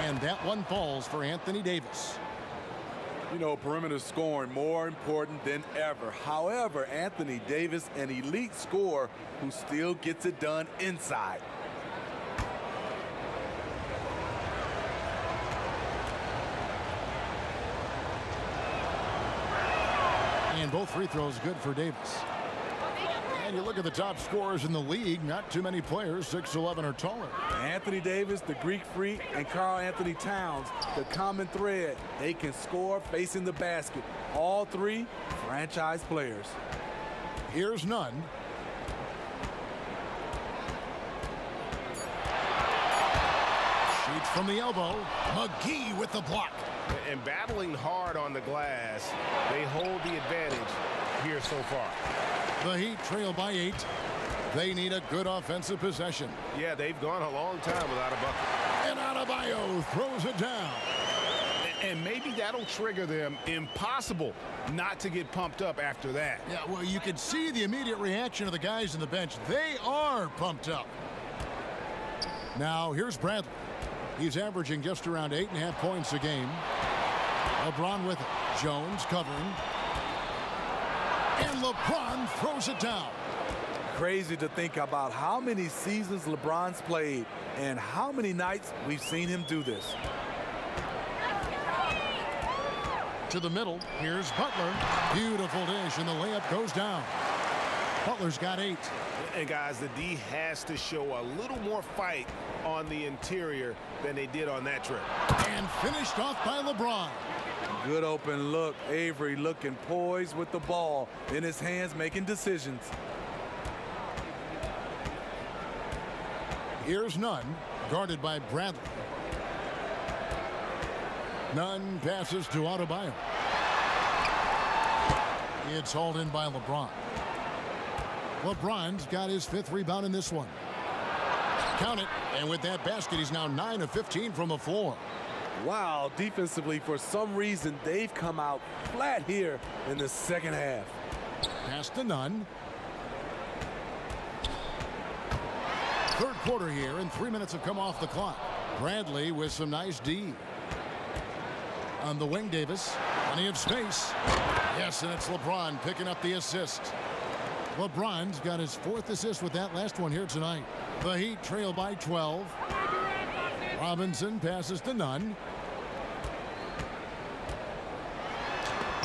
And that one falls for Anthony Davis. You know, perimeter scoring more important than ever. However, Anthony Davis, an elite scorer who still gets it done inside. And both free throws good for Davis. And you look at the top scorers in the league, not too many players 6'11" or taller. Anthony Davis, the Greek Freak, and Karl Anthony Towns, the common thread, they can score facing the basket. All three franchise players. Here's Nunn. Shoots from the elbow. McGee with the block. And battling hard on the glass, they hold the advantage here so far. The Heat trail by 8. They need a good offensive possession. Yeah, they've gone a long time without a bucket. And Adebayo throws it down. And maybe that'll trigger them. Impossible not to get pumped up after that. Yeah, well, you can see the immediate reaction of the guys on the bench. They are pumped up. Now, here's Bradley. He's averaging just around 8.5 points a game. LeBron with it. Jones covering. And LeBron throws it down. Crazy to think about how many seasons LeBron's played and how many nights we've seen him do this. To the middle, here's Butler. Beautiful dish, and the layup goes down. Butler's got 8. And guys, the D has to show a little more fight on the interior than they did on that trip. And finished off by LeBron. Good open look. Avery looking poised with the ball in his hands, making decisions. Here's Nunn, guarded by Bradley. Nunn passes to Adebayo. It's hauled in by LeBron. LeBron's got his 5th rebound in this one. Count it, and with that basket, he's now 9 of 15 from the floor. Wow, defensively, for some reason, they've come out flat here in the second half. Pass to Nunn. Third quarter here, and 3 minutes have come off the clock. Bradley with some nice D. On the wing, Davis. Plenty of space. Yes, and it's LeBron picking up the assist. LeBron's got his 4th assist with that last one here tonight. The Heat trail by 12. Robinson passes to Nunn.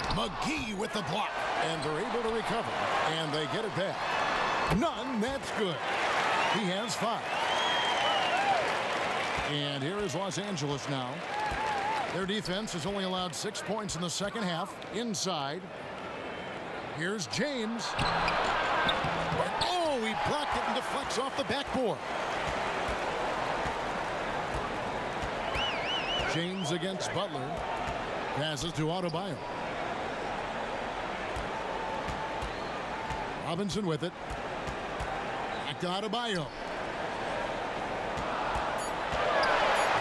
McGee with the block. And they're able to recover. And they get it back. Nunn, that's good. He has 5. And here is Los Angeles now. Their defense has only allowed 6 points in the second half. Inside. Here's James. Oh, he blocked it and deflects off the backboard. James against Butler. Passes to Adebayo. Robinson with it. Back to Adebayo.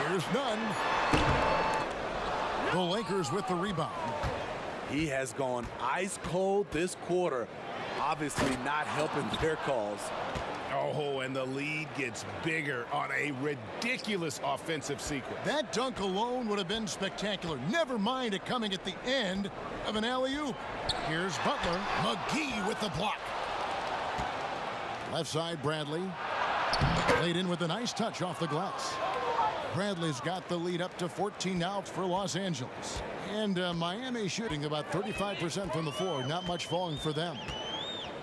Here's Nunn. The Lakers with the rebound. He has gone ice cold this quarter, obviously not helping their cause. Oh, and the lead gets bigger on a ridiculous offensive sequence. That dunk alone would have been spectacular. Never mind it coming at the end of an alley-oop. Here's Butler. McGee with the block. Left side, Bradley. Laid in with a nice touch off the glass. Bradley's got the lead up to 14 now for Los Angeles. And Miami shooting about 35% from the floor. Not much falling for them.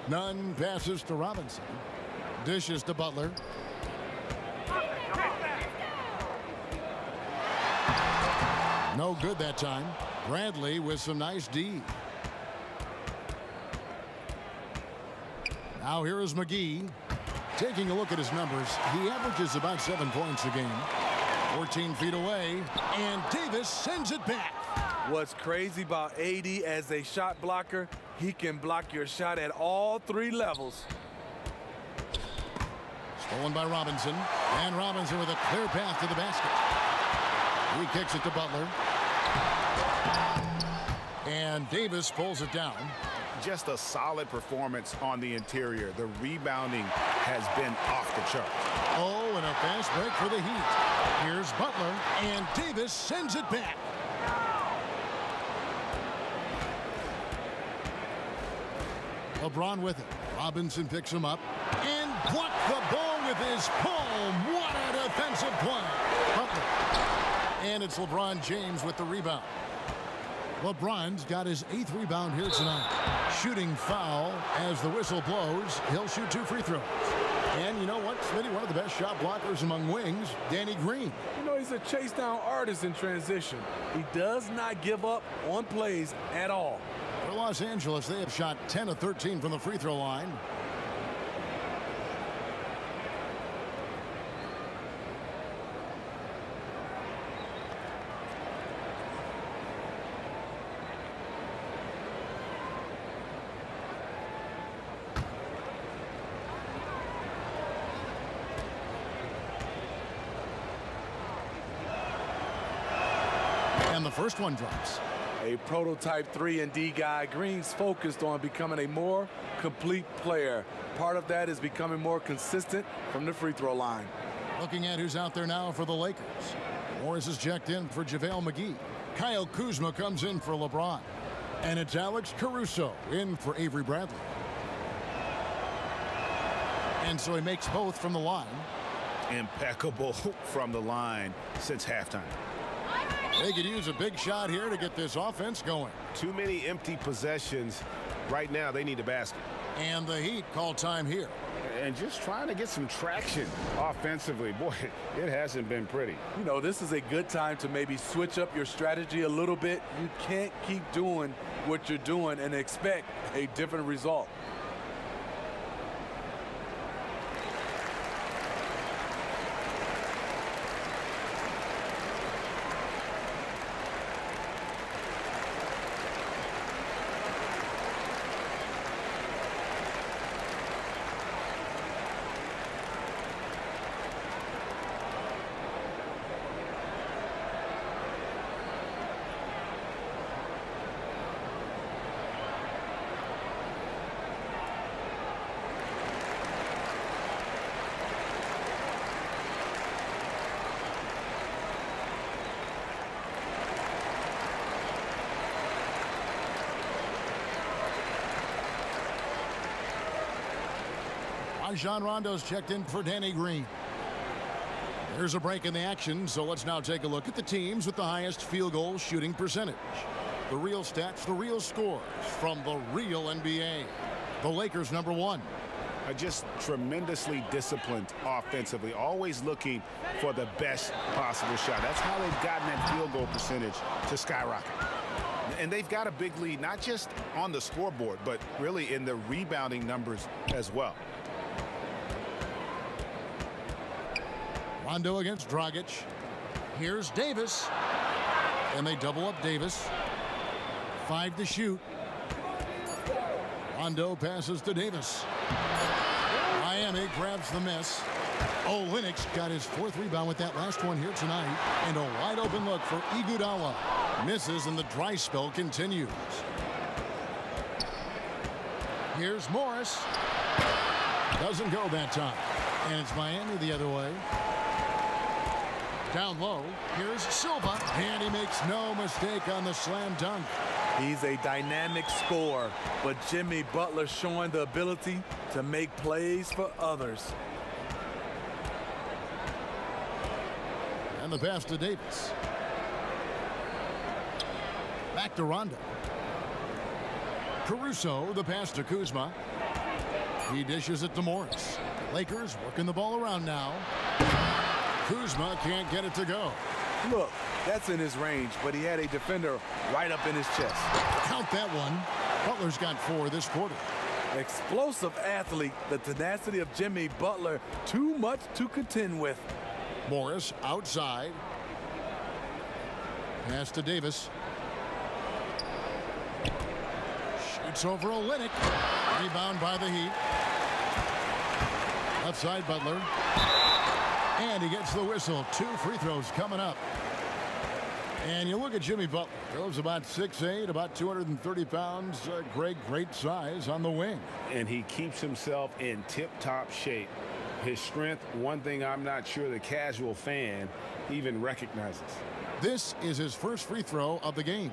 Nunn passes to Robinson. Dishes to Butler. No good that time. Bradley with some nice D. Now here is McGee. Taking a look at his numbers, he averages about 7 points a game. 14 feet away, and Davis sends it back. What's crazy about AD as a shot blocker, he can block your shot at all 3 levels. Stolen by Robinson, and Robinson with a clear path to the basket. He kicks it to Butler. And Davis pulls it down. Just a solid performance on the interior. The rebounding has been off the chart. Oh, and a fast break for the Heat. Here's Butler, and Davis sends it back. LeBron with it. Robinson picks him up and blocked the ball with his palm. What a defensive play. Butler. And it's LeBron James with the rebound. LeBron's got his 8th rebound here tonight. Shooting foul as the whistle blows. He'll shoot 2 free throws. And you know what, Smitty, one of the best shot blockers among wings, Danny Green. You know, he's a chase down artist in transition. He does not give up on plays at all. For Los Angeles, they have shot 10 of 13 from the free throw line. And the first one drops. A prototype 3-and-D guy. Green's focused on becoming a more complete player. Part of that is becoming more consistent from the free throw line. Looking at who's out there now for the Lakers. Morris is checked in for JaVale McGee. Kyle Kuzma comes in for LeBron. And it's Alex Caruso in for Avery Bradley. And so he makes both from the line. Impeccable from the line since halftime. They could use a big shot here to get this offense going. Too many empty possessions. Right now, they need a basket. And the Heat call time here. And just trying to get some traction offensively. Boy, it hasn't been pretty. You know, this is a good time to maybe switch up your strategy a little bit. You can't keep doing what you're doing and expect a different result. Rajon Rondo's checked in for Danny Green. There's a break in the action, so let's now take a look at the teams with the highest field goal shooting percentage. The real stats, the real scores from the real NBA. The Lakers #1. Just tremendously disciplined offensively, always looking for the best possible shot. That's how they've gotten that field goal percentage to skyrocket. And they've got a big lead, not just on the scoreboard, but really in the rebounding numbers as well. Rondo against Dragic. Here's Davis. And they double up Davis. 5 to shoot. Rondo passes to Davis. Miami grabs the miss. Olynyk's got his 4th rebound with that last one here tonight. And a wide open look for Iguodala. Misses and the dry spell continues. Here's Morris. Doesn't go that time. And it's Miami the other way. Down low, here's Silva. And he makes no mistake on the slam dunk. He's a dynamic scorer, but Jimmy Butler showing the ability to make plays for others. And the pass to Davis. Back to Rondo. Caruso, the pass to Kuzma. He dishes it to Morris. Lakers working the ball around now. Kuzma can't get it to go. Look, that's in his range, but he had a defender right up in his chest. Count that one. Butler's got 4 this quarter. Explosive athlete, the tenacity of Jimmy Butler, too much to contend with. Morris outside. Pass to Davis. Shoots over Olynyk. Rebound by the Heat. Left side Butler. And he gets the whistle. 2 free throws coming up. And you look at Jimmy Butler. Goes about 6'8", about 230 pounds. Great size on the wing. And he keeps himself in tip-top shape. His strength, one thing I'm not sure the casual fan even recognizes. This is his first free throw of the game.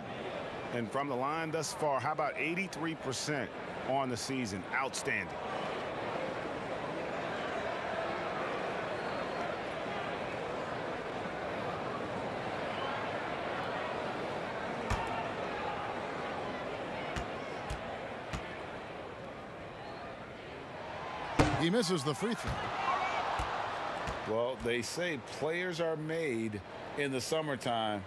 And from the line thus far, how about 83% on the season? Outstanding. He misses the free throw. Well, they say players are made in the summertime,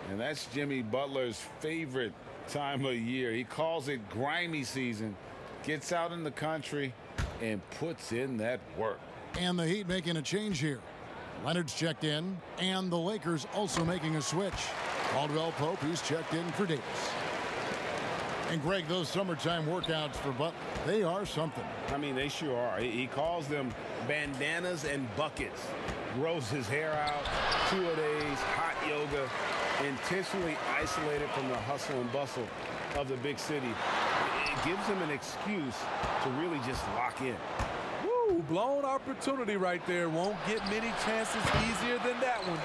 and that's Jimmy Butler's favorite time of year. He calls it grimy season, gets out in the country, and puts in that work. And the Heat making a change here. Leonard's checked in, and the Lakers also making a switch. Caldwell Pope, he's checked in for Davis. And Greg, those summertime workouts for Butler, they are something. I mean, they sure are. He calls them bandanas and buckets. Grows his hair out, 2-a-days, hot yoga, intentionally isolated from the hustle and bustle of the big city. It gives him an excuse to really just lock in. Woo, blown opportunity right there. Won't get many chances easier than that one.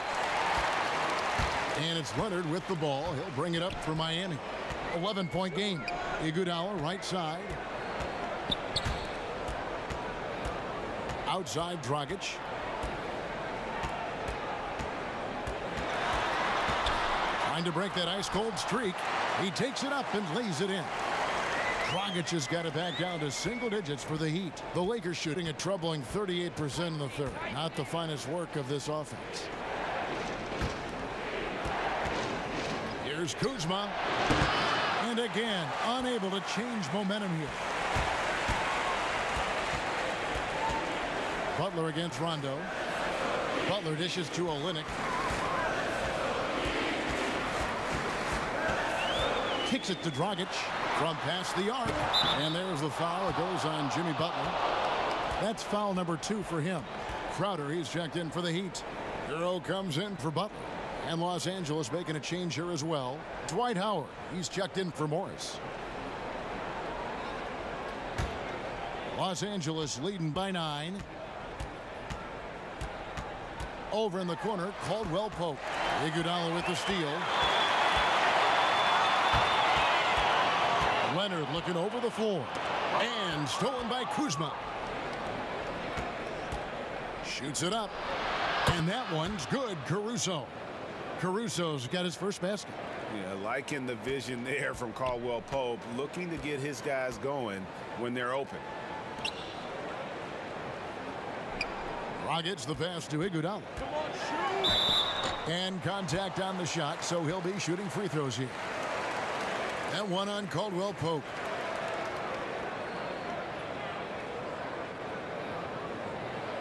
And it's Leonard with the ball. He'll bring it up for Miami. 11-point game. Iguodala right side. Outside Dragic. Trying to break that ice-cold streak. He takes it up and lays it in. Dragic has got it back down to single digits for the Heat. The Lakers shooting a troubling 38% in the third. Not the finest work of this offense. Here's Kuzma. And again, unable to change momentum here. Butler against Rondo. Butler dishes to Olynyk. Kicks it to Dragic from past the arc. And there's the foul. It goes on Jimmy Butler. That's foul number 2 for him. Crowder, he's checked in for the Heat. Hero comes in for Butler. And Los Angeles making a change here as well. Dwight Howard, he's checked in for Morris. Los Angeles leading by 9. Over in the corner, Caldwell Pope. Iguodala with the steal. Leonard looking over the floor. And stolen by Kuzma. Shoots it up. And that one's good, Caruso. Caruso's got his first basket. Yeah, liking the vision there from Caldwell Pope, looking to get his guys going when they're open. Dragic the pass to Iguodala. And contact on the shot, so he'll be shooting free throws here. That one on Caldwell Pope.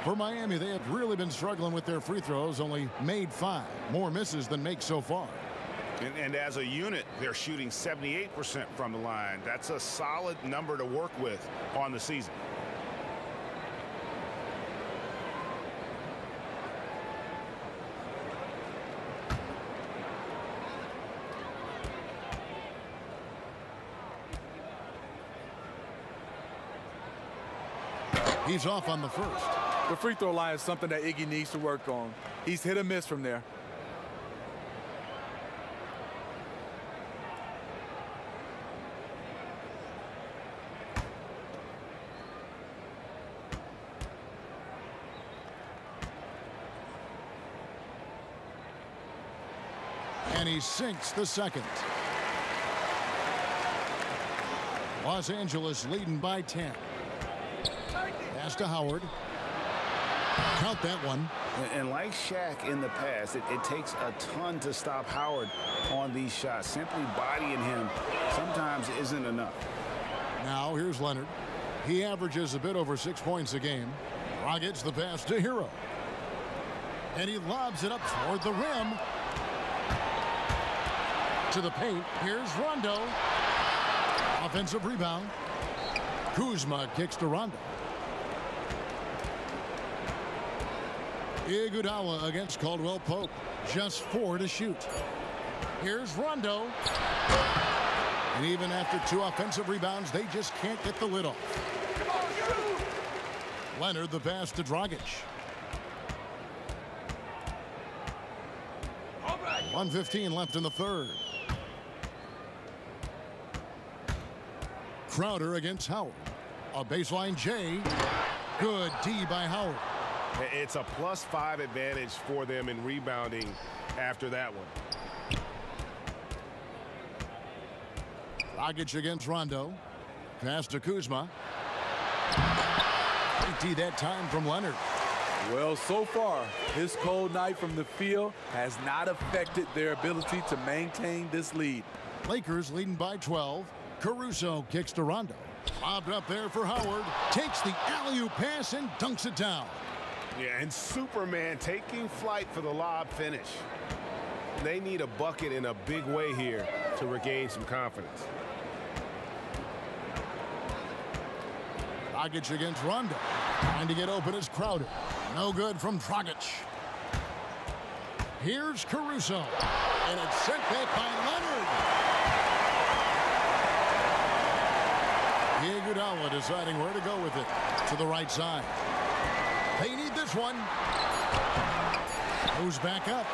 For Miami, they have really been struggling with their free throws, only made 5. More misses than makes so far. And as a unit, they're shooting 78% from the line. That's a solid number to work with on the season. He's off on the first. The free throw line is something that Iggy needs to work on. He's hit or miss from there. And he sinks the second. Los Angeles leading by 10. Pass to Howard. Count that one. And like Shaq in the past, it takes a ton to stop Howard on these shots. Simply bodying him sometimes isn't enough. Now here's Leonard. He averages a bit over 6 points a game. Rockets the pass to Hero. And he lobs it up toward the rim. To the paint. Here's Rondo. Offensive rebound. Kuzma kicks to Rondo. Iguodala against Caldwell Pope. Just 4 to shoot. Here's Rondo. And even after 2 offensive rebounds, they just can't get the lid off. Leonard the pass to Dragic. 1:15 left in the third. Crowder against Howard. A baseline J. Good D by Howard. It's a +5 advantage for them in rebounding after that one. Dragic against Rondo. Pass to Kuzma. D that time from Leonard. Well, so far, his cold night from the field has not affected their ability to maintain this lead. Lakers leading by 12. Caruso kicks to Rondo. Lobbed up there for Howard. Takes the alley-oop pass and dunks it down. Yeah, and Superman taking flight for the lob finish. They need a bucket in a big way here to regain some confidence. Dragic against Rondo. Trying to get open is Crowder. No good from Dragic. Here's Caruso. And it's sent back by Leonard. Iguodala deciding where to go with it. To the right side. They need this one. Goes back up.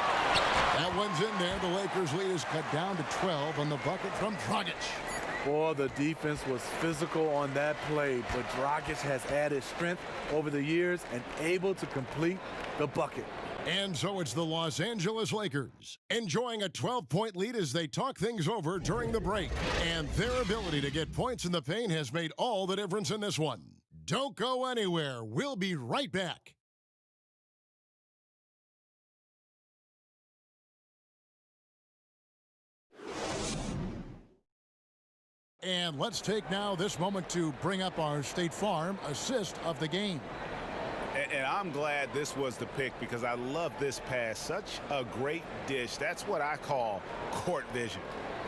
That one's in there. The Lakers lead is cut down to 12 on the bucket from Dragic. Boy, the defense was physical on that play, but Dragic has added strength over the years and able to complete the bucket. And so it's the Los Angeles Lakers enjoying a 12-point lead as they talk things over during the break. And their ability to get points in the paint has made all the difference in this one. Don't go anywhere. We'll be right back. And let's take now this moment to bring up our State Farm assist of the game. And I'm glad this was the pick because I love this pass. Such a great dish. That's what I call court vision.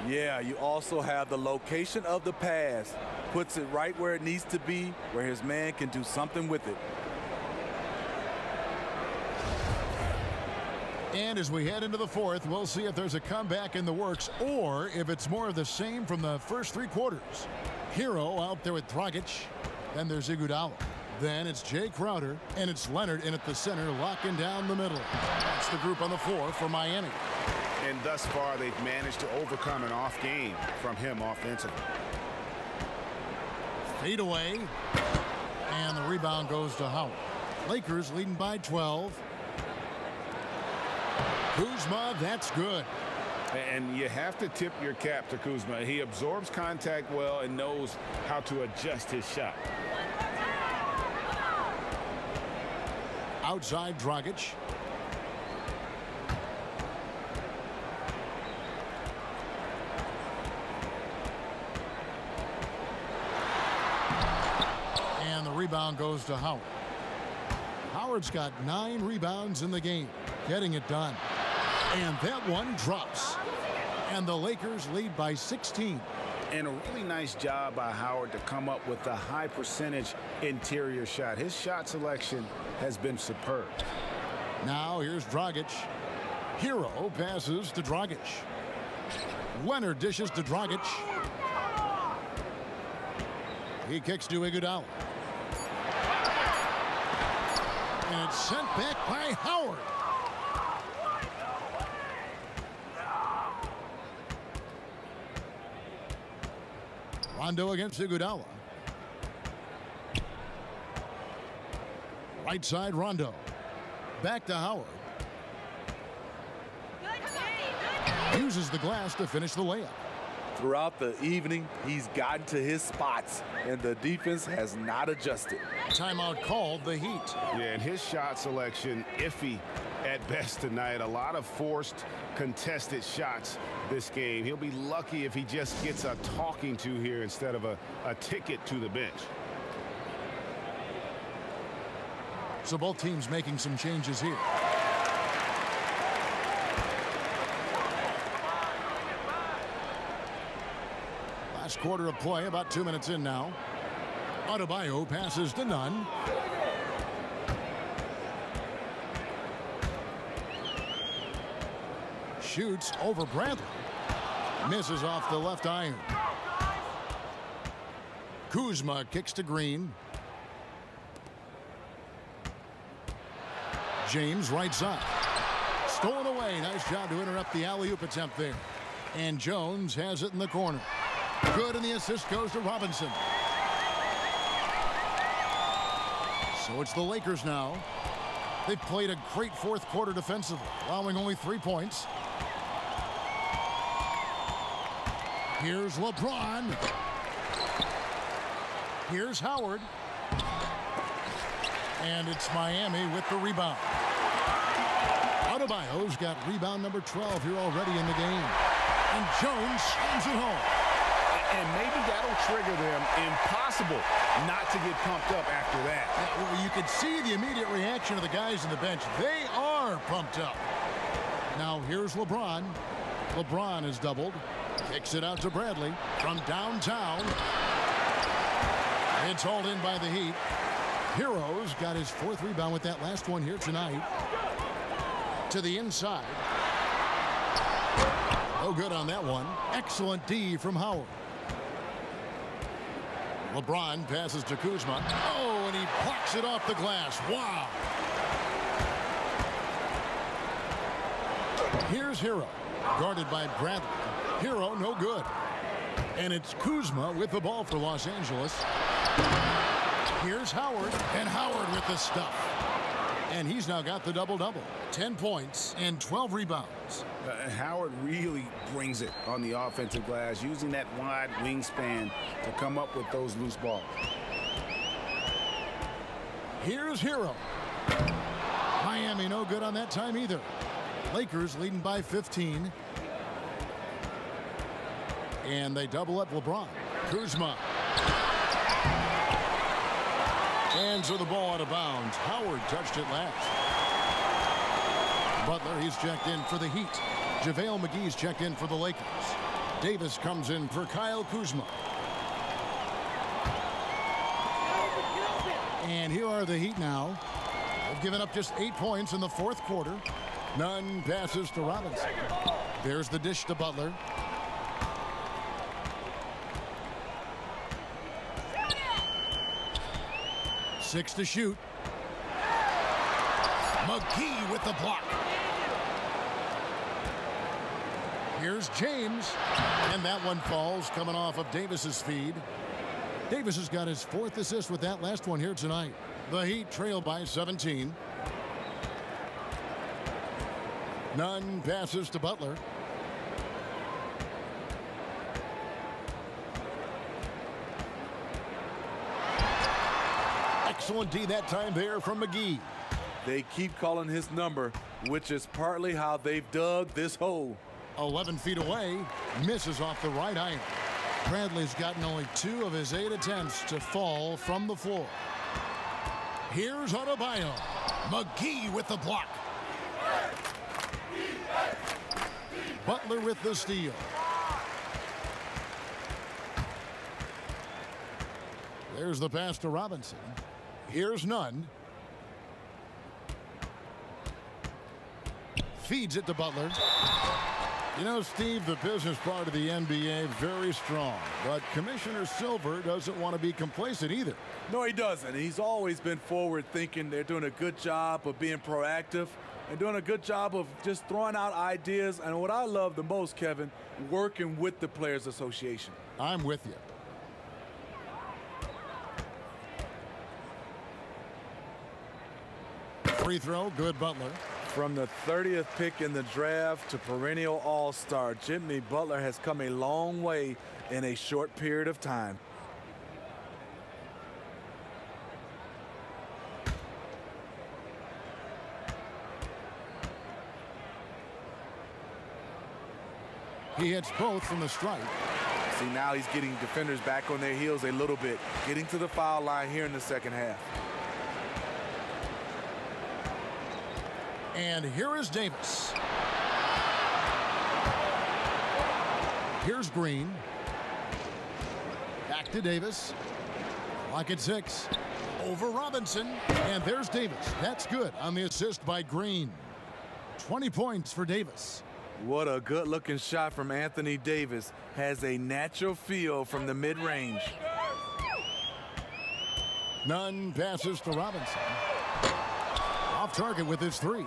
Yeah, you also have the location of the pass. Puts it right where it needs to be, where his man can do something with it. And as we head into the fourth, we'll see if there's a comeback in the works or if it's more of the same from the first 3 quarters. Hero out there with Dragic. Then there's Iguodala. Then it's Jay Crowder, and it's Leonard in at the center, locking down the middle. That's the group on the floor for Miami. And thus far, they've managed to overcome an off game from him offensively. Fade away. And the rebound goes to Howard. Lakers leading by 12. Kuzma, that's good. And you have to tip your cap to Kuzma. He absorbs contact well and knows how to adjust his shot. Outside Dragic. And the rebound goes to Howard. Howard's got 9 rebounds in the game, getting it done. And that one drops. And the Lakers lead by 16. And a really nice job by Howard to come up with a high percentage interior shot. His shot selection has been superb. Now here's Dragic. Hero passes to Dragic. Leonard dishes to Dragic. He kicks to Iguodala. And it's sent back by Howard. Rondo against Iguodala. Right side, Rondo. Back to Howard. Uses the glass to finish the layup. Throughout the evening, he's gotten to his spots, and the defense has not adjusted. Timeout called, the Heat. Yeah, and his shot selection iffy at best tonight. A lot of forced, contested shots this game. He'll be lucky if he just gets a talking to here instead of a ticket to the bench. So both teams making some changes here. Last quarter of play, about 2 minutes in now. Adebayo passes to Nunn. Shoots over Bradley. Misses off the left iron. Kuzma kicks to Green. James right side. Stolen away. Nice job to interrupt the alley-oop attempt there. And Jones has it in the corner. Good, and the assist goes to Robinson. So it's the Lakers now. They've played a great fourth quarter defensively, allowing only 3 points. Here's LeBron. Here's Howard. And it's Miami with the rebound. Adebayo's got rebound number 12 here already in the game. And Jones slams it home. And maybe that'll trigger them. Impossible not to get pumped up after that. Yeah, well, you could see the immediate reaction of the guys on the bench. They are pumped up. Now here's LeBron. LeBron is doubled. Kicks it out to Bradley from downtown. It's hauled in by the Heat. Hero's got his 4th rebound with that last one here tonight. To the inside. No good on that one. Excellent D from Howard. LeBron passes to Kuzma. Oh, and he blocks it off the glass. Wow. Here's Hero. Guarded by Bradley. Hero, no good. And it's Kuzma with the ball for Los Angeles. Here's Howard. And Howard with the stuff. And he's now got the double-double. 10 points and 12 rebounds. Howard really brings it on the offensive glass, using that wide wingspan to come up with those loose balls. Here's Hero. Miami no good on that time either. Lakers leading by 15. And they double up LeBron. Kuzma. And so the ball out of bounds. Howard touched it last. Butler, he's checked in for the Heat. JaVale McGee's checked in for the Lakers. Davis comes in for Kyle Kuzma. And here are the Heat now. They've given up just 8 points in the fourth quarter. Nunn passes to Robinson. There's the dish to Butler. Six to shoot. McGee with the block. Here's James. And that one falls, coming off of Davis's feed. Davis has got his 4th assist with that last one here tonight. The Heat trail by 17. Nunn passes to Butler. Excellent D that time there from McGee. They keep calling his number, which is partly how they've dug this hole. 11 feet away, misses off the right iron. Bradley's gotten only 2 of his 8 attempts to fall from the floor. Here's McGee with the block. Butler with the steal. There's the pass to Robinson. Here's Nunn. Feeds it to Butler. You know, Steve, the business part of the NBA, very strong. But Commissioner Silver doesn't want to be complacent either. No, he doesn't. He's always been forward thinking. They're doing a good job of being proactive and doing a good job of just throwing out ideas. And what I love the most, Kevin, working with the Players Association. I'm with you. Free throw, good Butler. From the 30th pick in the draft to perennial all-star, Jimmy Butler has come a long way in a short period of time. He hits both from the stripe. See, now he's getting defenders back on their heels a little bit, getting to the foul line here in the second half. And here is Davis. Here's Green. Back to Davis. Clock at 6. Over Robinson. And there's Davis. That's good on the assist by Green. 20 points for Davis. What a good-looking shot from Anthony Davis. Has a natural feel from the mid-range. Nunn passes to Robinson. Off target with his 3.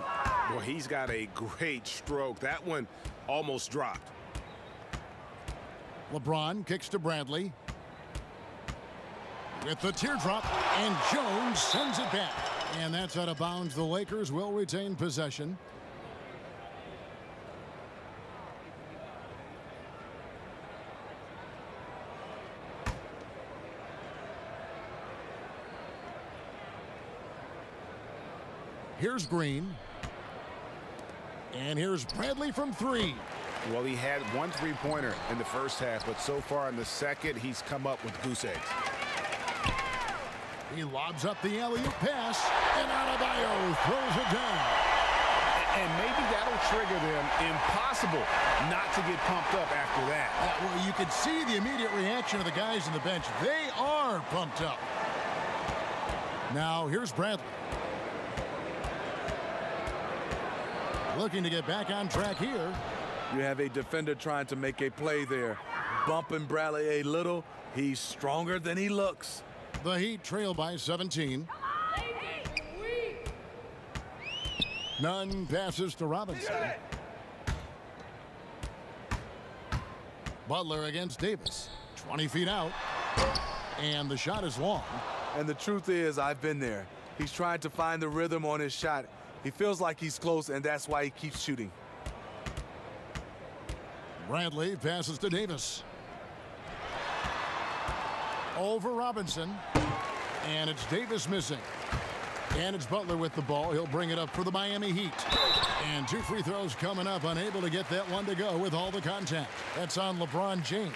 Well, he's got a great stroke. That one almost dropped. LeBron kicks to Bradley. With the teardrop, and Jones sends it back. And that's out of bounds. The Lakers will retain possession. Here's Green. And here's Bradley from 3. Well, he had one three-pointer in the first half, but so far in the second, he's come up with goose eggs. He lobs up the alley-oop pass, and Adebayo throws it down. And maybe that'll trigger them. Impossible not to get pumped up after that. Well, you can see the immediate reaction of the guys on the bench. They are pumped up. Now, here's Bradley. Looking to get back on track here. You have a defender trying to make a play there. Bumping Bradley a little. He's stronger than he looks. The Heat trail by 17. Nunn passes to Robinson. Butler against Davis. 20 feet out. And the shot is long. And the truth is, I've been there. He's trying to find the rhythm on his shot. He feels like he's close, and that's why he keeps shooting. Bradley passes to Davis. Over Robinson. And it's Davis missing. And it's Butler with the ball. He'll bring it up for the Miami Heat. And 2 free throws coming up, unable to get that one to go with all the contact. That's on LeBron James.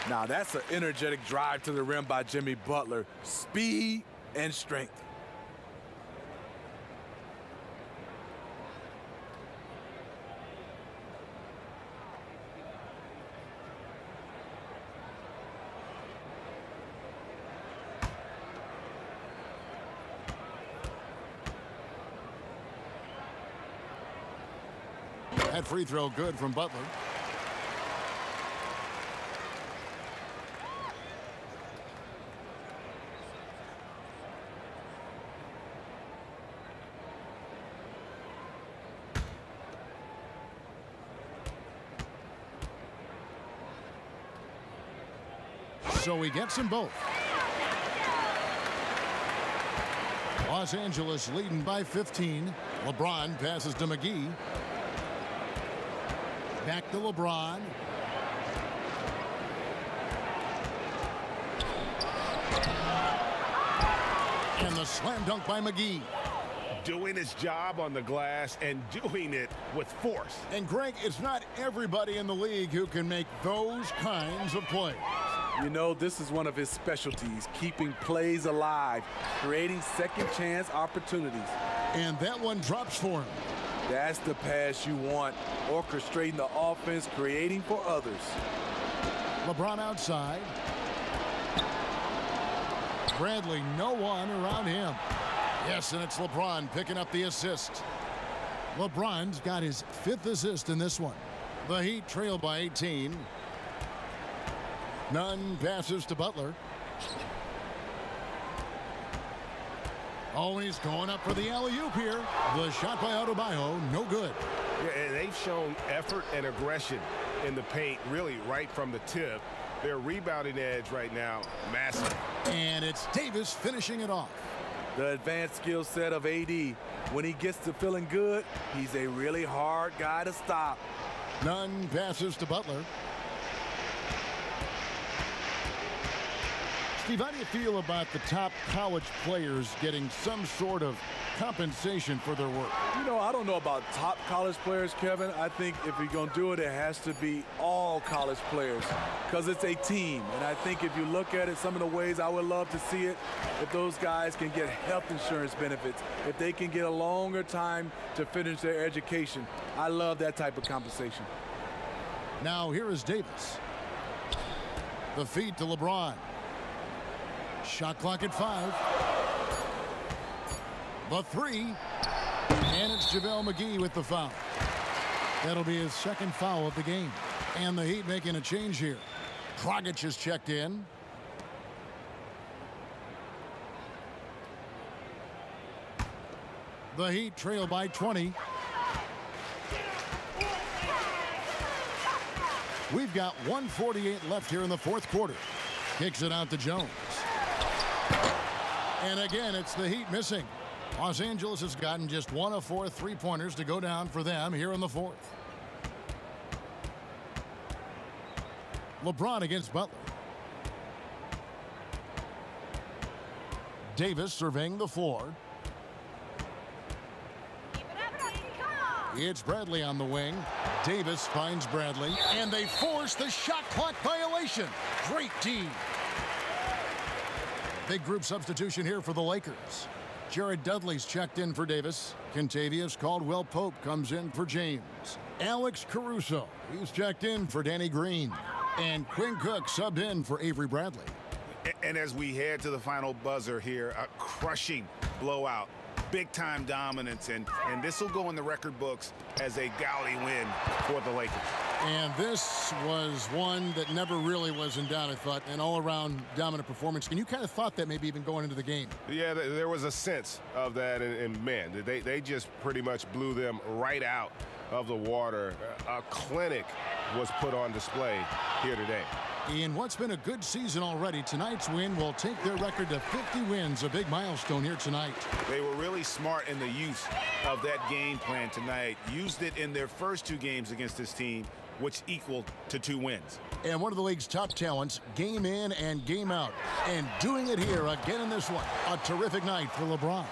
Now, that's an energetic drive to the rim by Jimmy Butler. Speed and strength. That free throw good from Butler. So he gets them both. Los Angeles leading by 15. LeBron passes to McGee. Back to LeBron. And the slam dunk by McGee. Doing his job on the glass and doing it with force. And Greg, it's not everybody in the league who can make those kinds of plays. You know, this is one of his specialties, keeping plays alive, creating second chance opportunities. And that one drops for him. That's the pass you want. Orchestrating the offense, creating for others. LeBron outside. Bradley, no one around him. Yes, and it's LeBron picking up the assist. LeBron's got his 5th assist in this one. The Heat trail by 18. Nunn passes to Butler. Always going up for the alley-oop here. The shot by Adebayo, no good. Yeah, and they've shown effort and aggression in the paint, really right from the tip. Their rebounding edge right now, massive. And it's Davis finishing it off. The advanced skill set of AD. When he gets to feeling good, he's a really hard guy to stop. Nunn passes to Butler. Steve, how do you feel about the top college players getting some sort of compensation for their work? You know, I don't know about top college players, Kevin. I think if you're going to do it, it has to be all college players because it's a team. And I think if you look at it, some of the ways I would love to see it, if those guys can get health insurance benefits, if they can get a longer time to finish their education. I love that type of compensation. Now here is Davis. The feed to LeBron. Shot clock at 5. The 3. And it's JaVale McGee with the foul. That'll be his 2nd foul of the game. And the Heat making a change here. Dragic is checked in. The Heat trail by 20. We've got 1:48 left here in the 4th quarter. Kicks it out to Jones. And again, it's the Heat missing. Los Angeles has gotten just 1 of 4 3-pointers to go down for them here in the 4th. LeBron against Butler. Davis surveying the floor. It's Bradley on the wing. Davis finds Bradley, and they force the shot clock violation. Great team. Big group substitution here for the Lakers. Jared Dudley's checked in for Davis. Kentavious Caldwell-Pope comes in for James. Alex Caruso, he's checked in for Danny Green. And Quinn Cook subbed in for Avery Bradley. And as we head to the final buzzer here, a crushing blowout. Big-time dominance, and this will go in the record books as a gaudy win for the Lakers. And this was one that never really was in doubt, I thought, an all-around dominant performance. And you kind of thought that maybe even going into the game. Yeah, there was a sense of that, and man, they just pretty much blew them right out of the water. A clinic was put on display here today. In what's been a good season already, tonight's win will take their record to 50 wins, a big milestone here tonight. They were really smart in the use of that game plan tonight. Used it in their first 2 games against this team, which equaled to 2 wins. And one of the league's top talents, game in and game out. And doing it here again in this one. A terrific night for LeBron.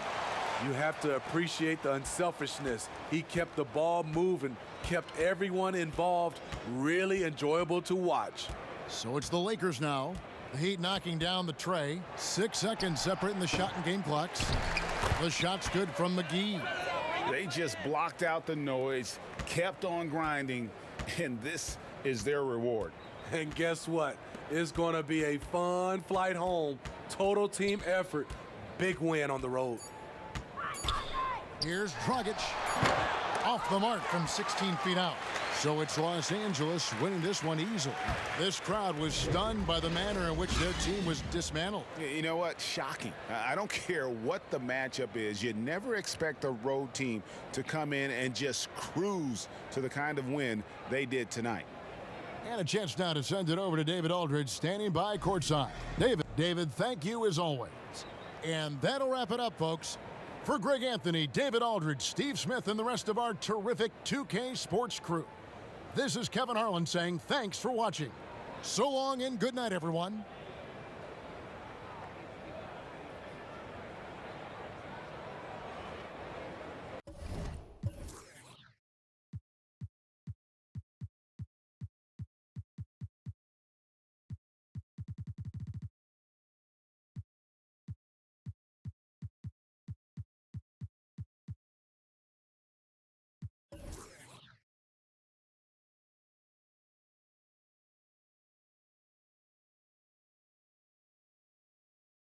You have to appreciate the unselfishness. He kept the ball moving, kept everyone involved, really enjoyable to watch. So it's the Lakers now. The Heat knocking down the tray. 6 seconds separating the shot and game clocks. The shot's good from McGee. They just blocked out the noise, kept on grinding, and this is their reward. And guess what? It's going to be a fun flight home. Total team effort. Big win on the road. Here's Dragic. Off the mark from 16 feet out. So it's Los Angeles winning this one easily. This crowd was stunned by the manner in which their team was dismantled. You know what? Shocking. I don't care what the matchup is. You never expect a road team to come in and just cruise to the kind of win they did tonight. And a chance now to send it over to David Aldridge, standing by courtside. David, thank you as always. And that'll wrap it up, folks. For Greg Anthony, David Aldridge, Steve Smith, and the rest of our terrific 2K Sports crew, this is Kevin Harlan saying thanks for watching. So long and good night, everyone.